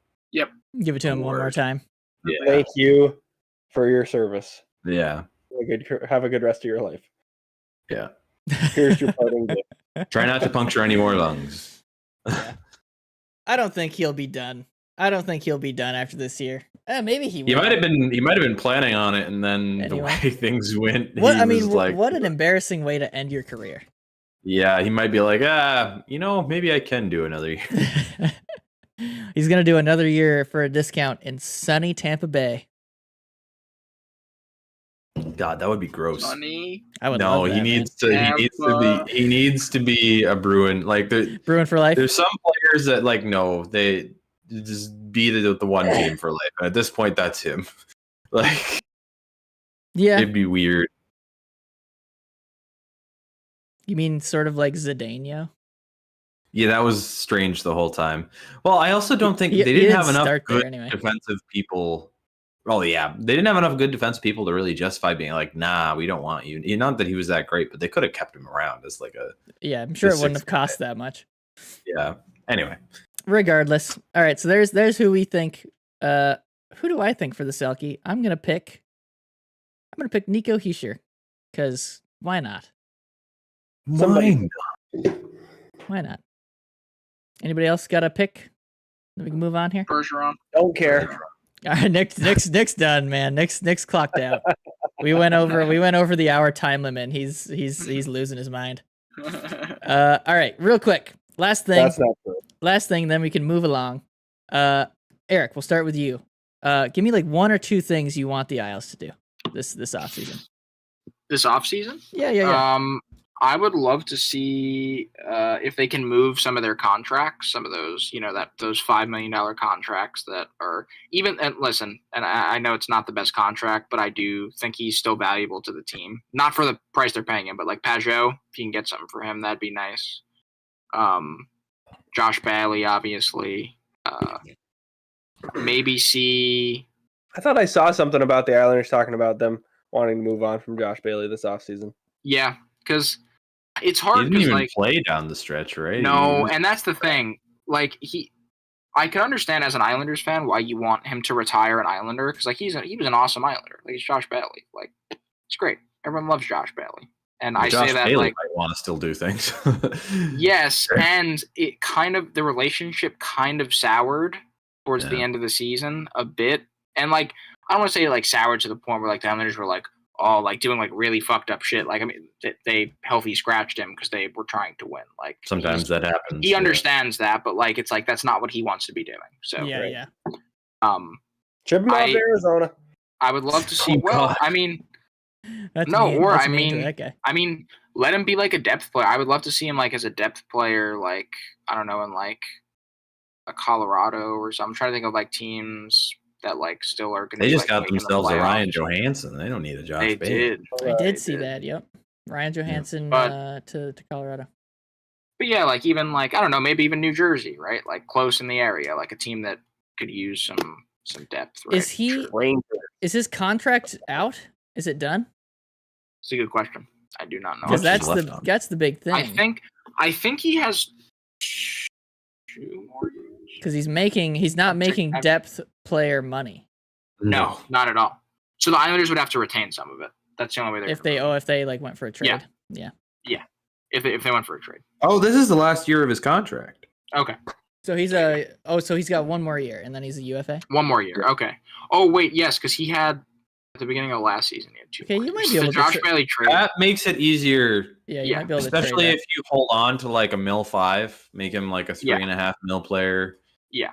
Give it to him one more Award. time. Yeah. Thank you for your service. Yeah. Have a good rest of your life. Yeah. Here's your parting gift. Try not to puncture any more lungs. I don't think he'll be done. I don't think he'll be done after this year. Maybe he will. He might have been planning on it, and then Anyway. the way things went, What he I mean, was like, what an embarrassing way to end your career. yeah, he might be like, maybe I can do another year. He's gonna do another year for a discount in sunny Tampa Bay. God, that would be gross. Sonny. I would No, love that, he needs to. He needs to be a Bruin. Like man. Bruin for life. there's some players that like no, they just be the one team for life. And at this point, that's him. Like Yeah, it'd be weird. you mean sort of like Zdeno? Yeah, that was strange the whole time. Well, I also don't think He they didn't didn't have enough start there good anyway. defensive people. Oh yeah, they didn't have enough good defensive people to really justify being like, nah, we don't want you. Not that he was that great, but they could have kept him around as like a Yeah, I'm sure The it wouldn't have sixth cost that much. yeah. Anyway, Regardless. All right, so there's who we think. Who do I think for the Selkie? I'm gonna pick Nico Hischier. Cause why not? Somebody- mine. Why not? Anybody else got a pick? Then we can move on here. Bergeron. Don't care. All right, Nick's done, man. Nick's clocked out. We went over the hour time limit. He's losing his mind. All right, real quick. Last thing. That's not true. Last thing, then we can move along. Eric, we'll start with you. Give me like one or two things you want the Isles to do this offseason. This offseason? Yeah. I would love to see if they can move some of their contracts, some of those, those $5 million contracts that are even. And listen, and I know it's not the best contract, but I do think he's still valuable to the team. Not for the price they're paying him, but like Pajot, if you can get something for him, that'd be nice. Josh Bailey, obviously. Maybe see. I thought I saw something about the Islanders talking about them wanting to move on from Josh Bailey this offseason. Yeah, because it's He hard. didn't even Like, play down the stretch, right? no, and that's the thing. Like I can understand as an Islanders fan why you want him to retire an Islander because like he was an awesome Islander. Like he's Josh Bailey. Like it's great. Everyone loves Josh Bailey, and I Josh say that Bailey like might want to still do things. yes, and it kind of the relationship kind of soured towards the Yeah. end of the season a bit, and like I don't want to say like soured to the point where like the Islanders were like all like doing like really fucked up shit. Like I mean they healthy scratched him because they were trying to win. Like Sometimes that happens. he understands that, but like it's like that's not what he wants to be doing. So Yeah. Chip him off Arizona. I would love to see. Oh, well, God. I mean, That's No, mean. or That's I mean to mean- that guy. I mean, let him be like a depth player. I would love to see him like as a depth player, like I don't know, in like a Colorado or something. I'm trying to think of like teams that like still are going to. They just got themselves a Ryan Johansson. They don't need a Josh They Bailey. did, I did see that. Yep, Ryan Johansson But- to Colorado. but yeah, like even like I don't know, maybe even New Jersey, right? Like close in the area, like a team that could use some depth. Right? Is he? Sure. Ranger. Is his contract out? Is it done? It's a good question. I do not know. Because much is that's left on? that's the big thing. I think he has 2 more years. Because he's not making I've- depth player money. No, not at all. So the Islanders would have to retain some of it. That's the only way they're If they like went for a trade. Yeah. if they went for a trade. Oh, this is the last year of his contract. Okay, So he's he's got one more year and then he's a UFA. one more year. Okay. Oh wait, yes, because he had at the beginning of last season he had 2 Okay, more you might years. be able the to Josh tra- Bailey trade. That makes it easier, Yeah, you Yeah, might be able especially to if you hold on to like a mil 5, make him like a Yeah. 3.5 mil player. Yeah.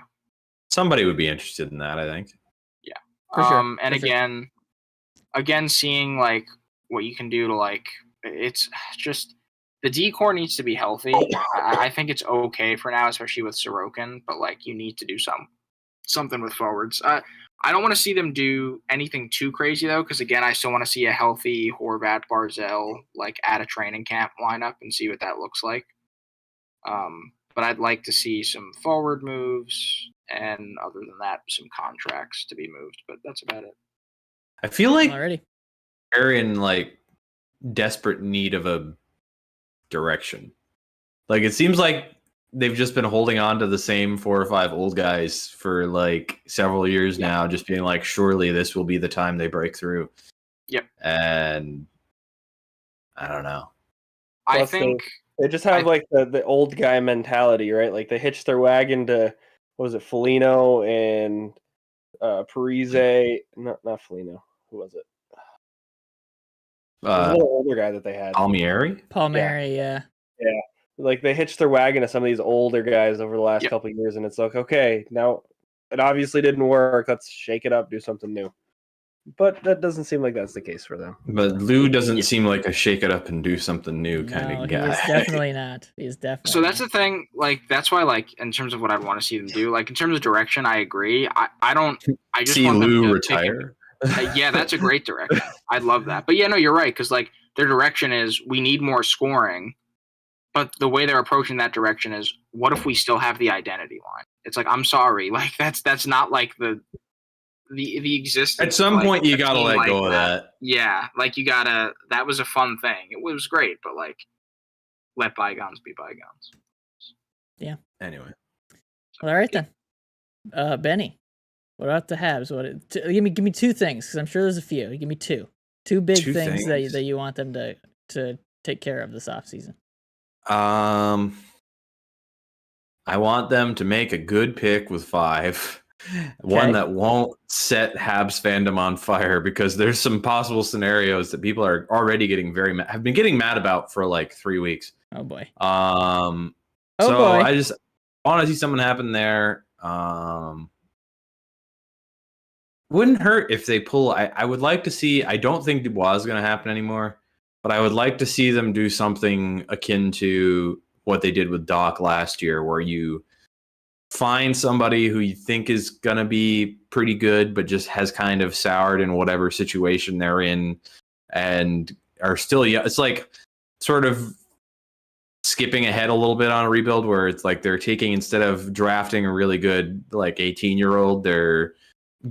Somebody would be interested in that, I think. For sure, And for sure. again, seeing like what you can do to like it's just the D-core needs to be healthy. I think it's okay for now, especially with Sorokin, but like you need to do something with forwards. I don't want to see them do anything too crazy though, because again, I still want to see a healthy Horvat Barzell like at a training camp lineup and see what that looks like. But I'd like to see some forward moves, and other than that, some contracts to be moved. But that's about it. I feel like already. they're in like desperate need of a direction. Like it seems like they've just been holding on to the same 4 or 5 old guys for like several years Yeah. now, just being like, surely this will be the time they break through. Yep. And I don't know. I Plus think They just have like the old guy mentality, right? Like they hitched their wagon to what was it, Foligno and Parise? Not Foligno. Who was it? It was a little older guy that they had. Palmieri? Palmieri, yeah. Like they hitched their wagon to some of these older guys over the last Yep. couple of years, and it's like, okay, now it obviously didn't work. Let's shake it up, do something new. But that doesn't seem like that's the case for them. But Lou doesn't seem like a shake it up and do something new kind No, of he guy. is definitely not. He is definitely. so. That's not. the thing. Like that's why, like in terms of what I'd want to see them do, like in terms of direction, I agree. I don't. I just See want them Lou to pick and- retire. Yeah, that's a great direction. I'd love that. But yeah, no, you're right because like their direction is we need more scoring, but the way they're approaching that direction is what if we still have the identity line? It's like I'm sorry, like that's not like the existence. At some like, point, you a got to team let like go of that. Yeah, like you gotta. That was a fun thing. It was great, but like let bygones be bygones. Anyway. Well, all right then. Benny, what about the Habs? Give me 2 things because I'm sure there's a few. Give me 2 big 2 things things. that you want them to take care of this offseason. I want them to make a good pick with 5 One Okay. that won't set Habs fandom on fire, because there's some possible scenarios that people are already getting have been getting mad about for like 3 weeks. Oh boy. Oh boy. I just want to see something happen there. Wouldn't hurt if they pull. I would like to see. I don't think Dubois is going to happen anymore, but I would like to see them do something akin to what they did with Doc last year, where you find somebody who you think is going to be pretty good, but just has kind of soured in whatever situation they're in, and are still young. It's like sort of skipping ahead a little bit on a rebuild, where it's like they're taking, instead of drafting a really good like 18-year-old, they're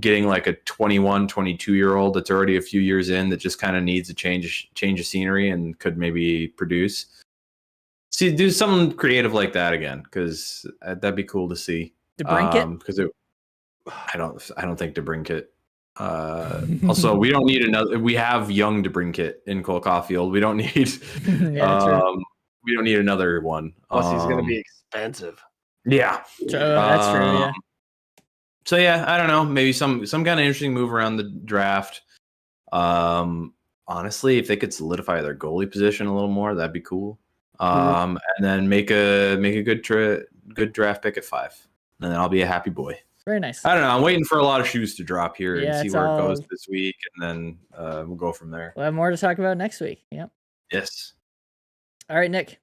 getting like a 21, 22-year-old that's already a few years in, that just kind of needs a change of scenery and could maybe produce. See, do something creative like that again, because that'd be cool to see. DeBrincat? Because I don't think DeBrincat. Also, we don't need another. We have young DeBrincat in Cole Caulfield. We don't need. Yeah, true. We don't need another one. Plus, he's going to be expensive. Yeah, That's true. Yeah. So yeah, I don't know. Maybe some kind of interesting move around the draft. Honestly, if they could solidify their goalie position a little more, that'd be cool. And then make a good draft pick at 5, and then I'll be a happy boy. Very nice. I don't know. I'm waiting for a lot of shoes to drop here Yeah, and see it's where it all- goes this week, and then we'll go from there. We'll have more to talk about next week. Yep. Yes. All right, Nick.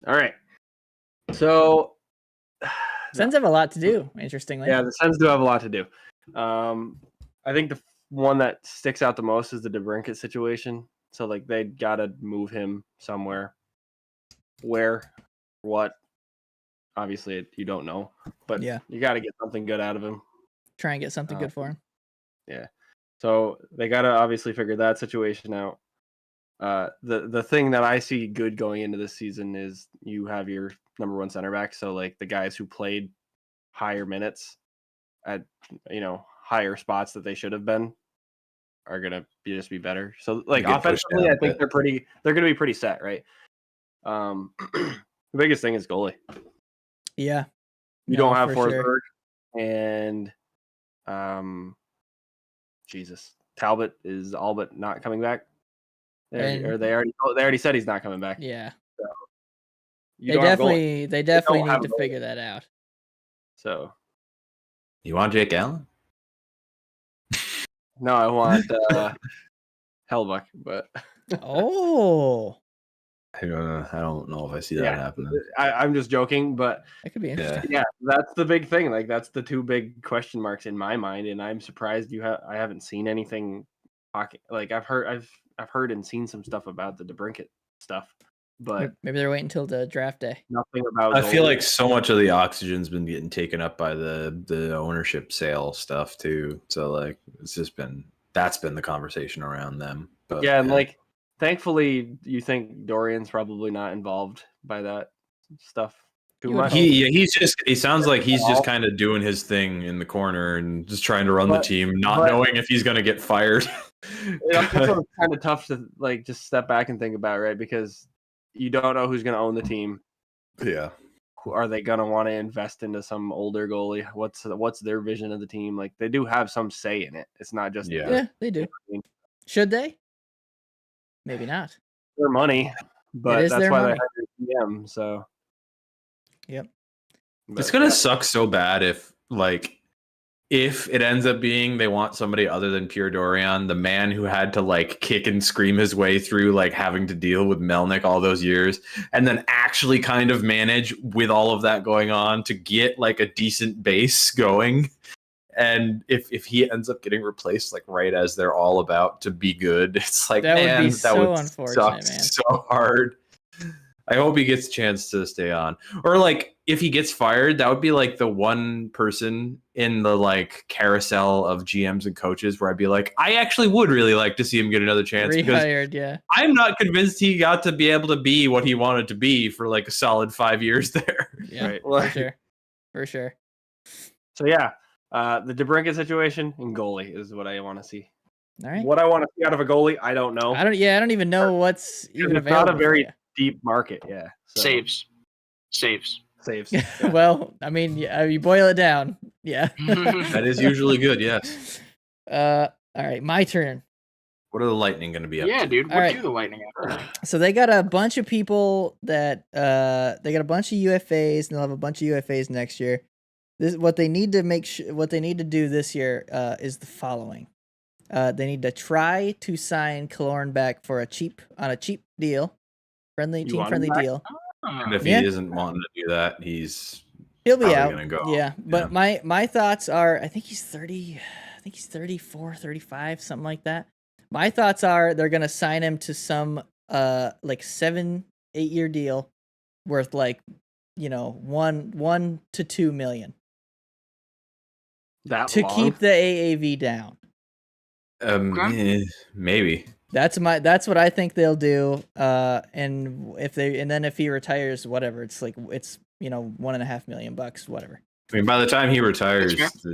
All right. So, Sens have a lot to do, interestingly. yeah, the Sens do have a lot to do. I think the one that sticks out the most is the DeBrincat situation. So, like, they got to move him somewhere. Where? What? Obviously, you don't know. But Yeah. you got to get something good out of him. Try and get something good for him. So they got to obviously figure that situation out. The thing that I see good going into this season is you have your number one center back. So like the guys who played higher minutes at higher spots that they should have been are gonna just be better. So like Get pushed offensively, down I a think bit. they're gonna be pretty set, right? The biggest thing is goalie. Yeah. You No, don't have for sure. Forsberg, and Jesus, Talbot is all but not coming back. And- Or they already said he's not coming back. Yeah. You They don't have goalie. definitely don't need have to a goalie. figure that out. So You want Jake Allen? no, I want Hellbuck, but Oh, I don't know if I see that Yeah. happening. I'm just joking. But that could be interesting. yeah, that's the big thing. Like that's the two big question marks in my mind, and I'm surprised I haven't seen anything. Like I've heard and seen some stuff about the DeBrincat stuff, but Maybe they're waiting until the draft day. nothing about. I feel goalie. like so much of the oxygen's been getting taken up by the ownership sale stuff too. So like that's been the conversation around them. But, yeah, and like thankfully, you think Dorian's probably not involved by that stuff too You would much. hope. he sounds like he's just kind of doing his thing in the corner and just trying to run the team, not knowing if he's going to get fired. It's also kind of tough to like just step back and think about, right? Because you don't know who's going to own the team. Yeah. Are they going to want to invest into some older goalie? What's their vision of the team? Like they do have some say in it. It's not just Yeah. Yeah, they do. Should they? Maybe not. their money, but is that's their why money. they hired GM. So Yep. It's But, gonna yeah. suck so bad if it ends up being they want somebody other than Pierre Dorian, the man who had to like kick and scream his way through like having to deal with Melnick all those years, and then actually kind of manage with all of that going on to get like a decent base going. And if he ends up getting replaced like right as they're all about to be good, it's like That would be man, so that would unfortunate, suck man. so hard. I hope he gets a chance to stay on. Or like if he gets fired, that would be like the one person in the like carousel of GMs and coaches where I'd be like, I actually would really like to see him get another chance because Rehired, yeah. I'm not convinced he got to be able to be what he wanted to be for like a solid 5 years there. Yeah, Right. for sure. For sure. So yeah, the DeBrincat situation and goalie is what I want to see. All right. What I want to see out of a goalie, I don't know. I don't even know what's even it's not available. a very for deep market. Yeah. So. Saves. saves. Well, I mean, yeah, you boil it down. Yeah. That is usually good. Yes. All right, my turn. What are the Lightning going to be up Yeah, to? dude. What Alright. do the Lightning have? So they got a bunch of people that they got a bunch of UFAs, and they'll have a bunch of UFAs next year. This what they need to what they need to do this year is the following. They need to try to sign Killorn back for a cheap deal, You team want friendly him back? deal. And if Yeah. he isn't wanting to do that, he's He'll be probably out. gonna go. Yeah, but Yeah. my thoughts are, I think he's 30. I think he's 34, 35, something like that. My thoughts are they're gonna sign him to some like 7-8 year deal worth like, you know, 1 to 2 million That to long? keep the AAV down. Okay. Maybe. That's what I think they'll do. And if he retires, whatever, it's like it's $1.5 million, whatever. I mean, by the time he retires, That's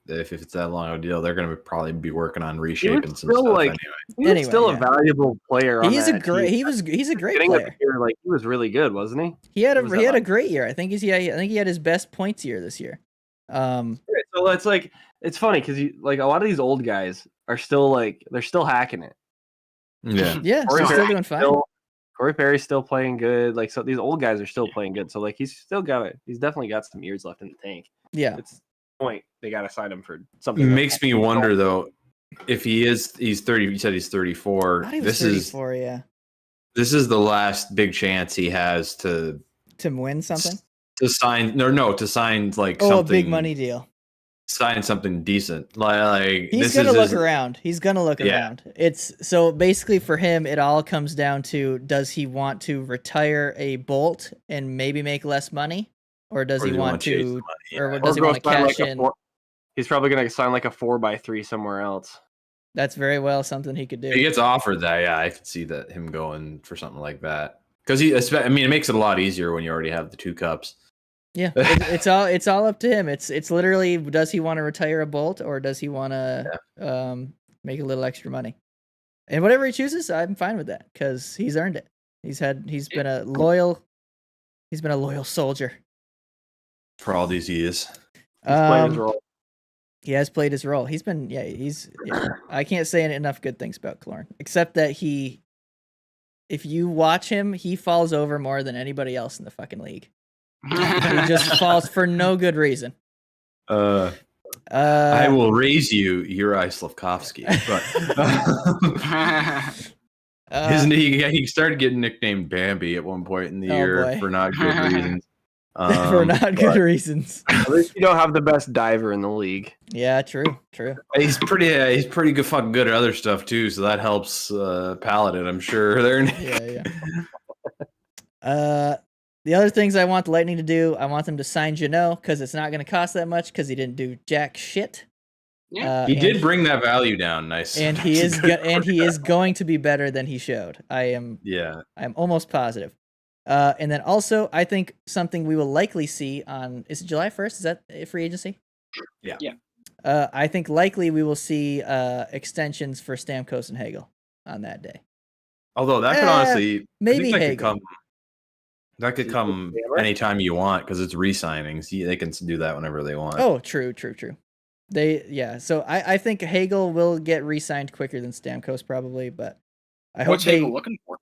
if it's that long of a deal, they're going to probably be working on reshaping some still, stuff like, anyway. He's Anyway, still yeah. a valuable player. On He's a that great. team. He's a great Beginning of the player. year, like he was really good, wasn't he? He had What was that a like? great year. I think he had his best points year this year. So that's like it's funny because like a lot of these old guys are still like they're still hacking it. Yeah. Yeah, Corey he's still Perry's doing fine. Corey Perry's still playing good. Like so, these old guys are still playing good. So like he's still got it. He's definitely got some years left in the tank. Yeah, It's the point they got to sign him for something. It like makes me wonder though, if he's 30. You said he's 34. I thought he was This 34. Yeah, is the last big chance he has to win something. sign like Oh, something a big money deal. sign something decent. Like He's this gonna is look his- around. He's gonna look Yeah. around. It's so basically for him, it all comes down to: does he want to retire a Bolt and maybe make less money, or does or he does want chase the to, money? or Yeah. does he go want to sign cash like a in? He's probably gonna sign like a 4x3 somewhere else. That's very well something he could do. If he gets offered that, yeah, I could see that him going for something like that. Because it makes it a lot easier when you already have the 2 cups. Yeah, it's all up to him. It's literally, does he want to retire a Bolt or does he want to make a little extra money? And whatever he chooses, I'm fine with that because he's earned it. He's been a loyal soldier. For all these years. He's played his role. He has played his role. I can't say enough good things about Killorn, except that if you watch him, he falls over more than anybody else in the fucking league. He just falls for no good reason. I will raise you, Uri Slavkovsky. But isn't he started getting nicknamed Bambi at one point in the year boy. for not good reasons. for not good reasons. At least you don't have the best diver in the league. Yeah, true. He's pretty good, fucking good at other stuff too, so that helps Paladin, I'm sure. Yeah. The other things I want the Lightning to do, I want them to sign Jeannot because it's not going to cost that much because he didn't do jack shit. Yeah. He did bring that value down, nice. and he is he is going to be better than he showed. I'm almost positive. And then also, I think something we will likely see is it July 1st? Is that free agency? Yeah. I think likely we will see extensions for Stamkos and Hagel on that day. Although that could honestly, maybe I think Hagel. that could come anytime you want because it's re-signings. They can do that whenever they want. Oh, true. So I think Hagel will get re-signed quicker than Stamkos probably, but I hope What's Hagel looking for?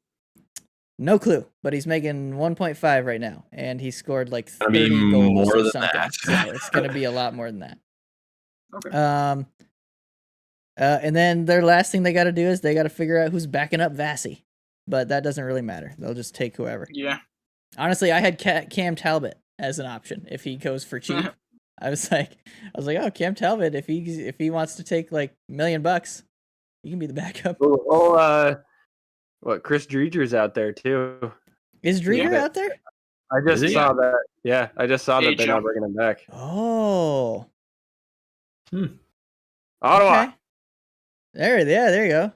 No clue, but he's making 1.5 right now, and he scored like 30 mean, goals more or than something. that. So it's gonna be a lot more than that. Okay. And then their last thing they got to do is they got to figure out who's backing up Vasi, but that doesn't really matter. They'll just take whoever. Yeah. Honestly, I had Cam Talbot as an option if he goes for cheap. I was like, oh, Cam Talbot, if he wants to take like $1 million, he can be the backup. Chris Drieger's out there too. Is Drieger Yeah. out there? I just saw that. Yeah, I just saw that they're AHL. not bringing him back. Oh, Ottawa. okay. There you go.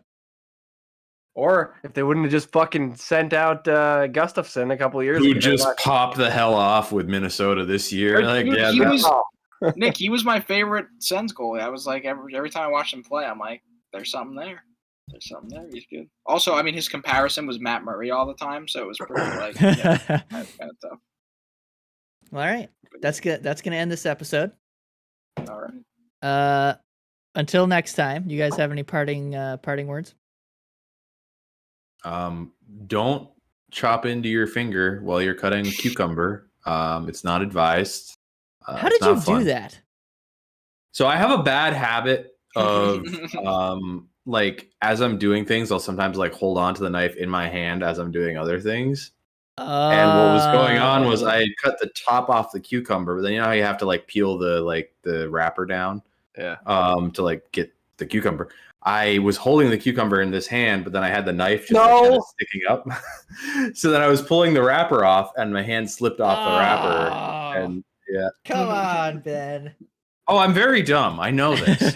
Or if they wouldn't have just fucking sent out Gustafsson a couple of years Who ago. just popped the hell off with Minnesota this year? Like, Dude, yeah, he that- was- Nick, he was my favorite Sens goalie. I was like, every time I watched him play, I'm like, there's something there. He's good. Also, I mean, his comparison was Matt Murray all the time, so it was pretty like kind of tough. All right. That's good. That's gonna end this episode. All right. Until next time, you guys have any parting words? Don't chop into your finger while you're cutting a cucumber. It's not advised. How it's did you not do fun. that? So I have a bad habit of like as I'm doing things, I'll sometimes like hold on to the knife in my hand as I'm doing other things. And what was going on was I had cut the top off the cucumber, but then you know how you have to like peel the wrapper down, Yeah. to like get the cucumber. I was holding the cucumber in this hand, but then I had the knife just No. like, kind of sticking up. So then I was pulling the wrapper off, and my hand slipped off the wrapper. And yeah, Come on, Ben. oh, I'm very dumb. I know this.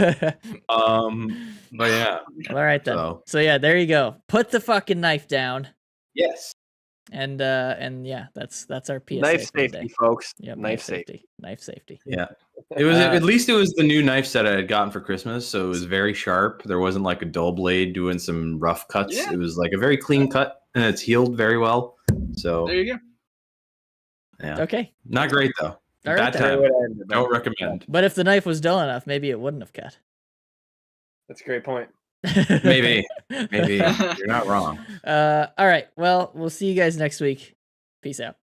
But yeah, All right then. So yeah, there you go. Put the fucking knife down. yes. And yeah, that's our PSA. Knife for the safety, day. folks. Yep, Knife safety. Knife safety. Yeah. It was at least it was the new knife set I had gotten for Christmas, so it was very sharp. There wasn't like a dull blade doing some rough cuts. Yeah. It was like a very clean cut, and it's healed very well. So There you go. yeah, Okay. not great though. All right Bad then. time. Don't recommend. But if the knife was dull enough, maybe it wouldn't have cut. That's a great point. Maybe you're not wrong. All right. Well, we'll see you guys next week. Peace out.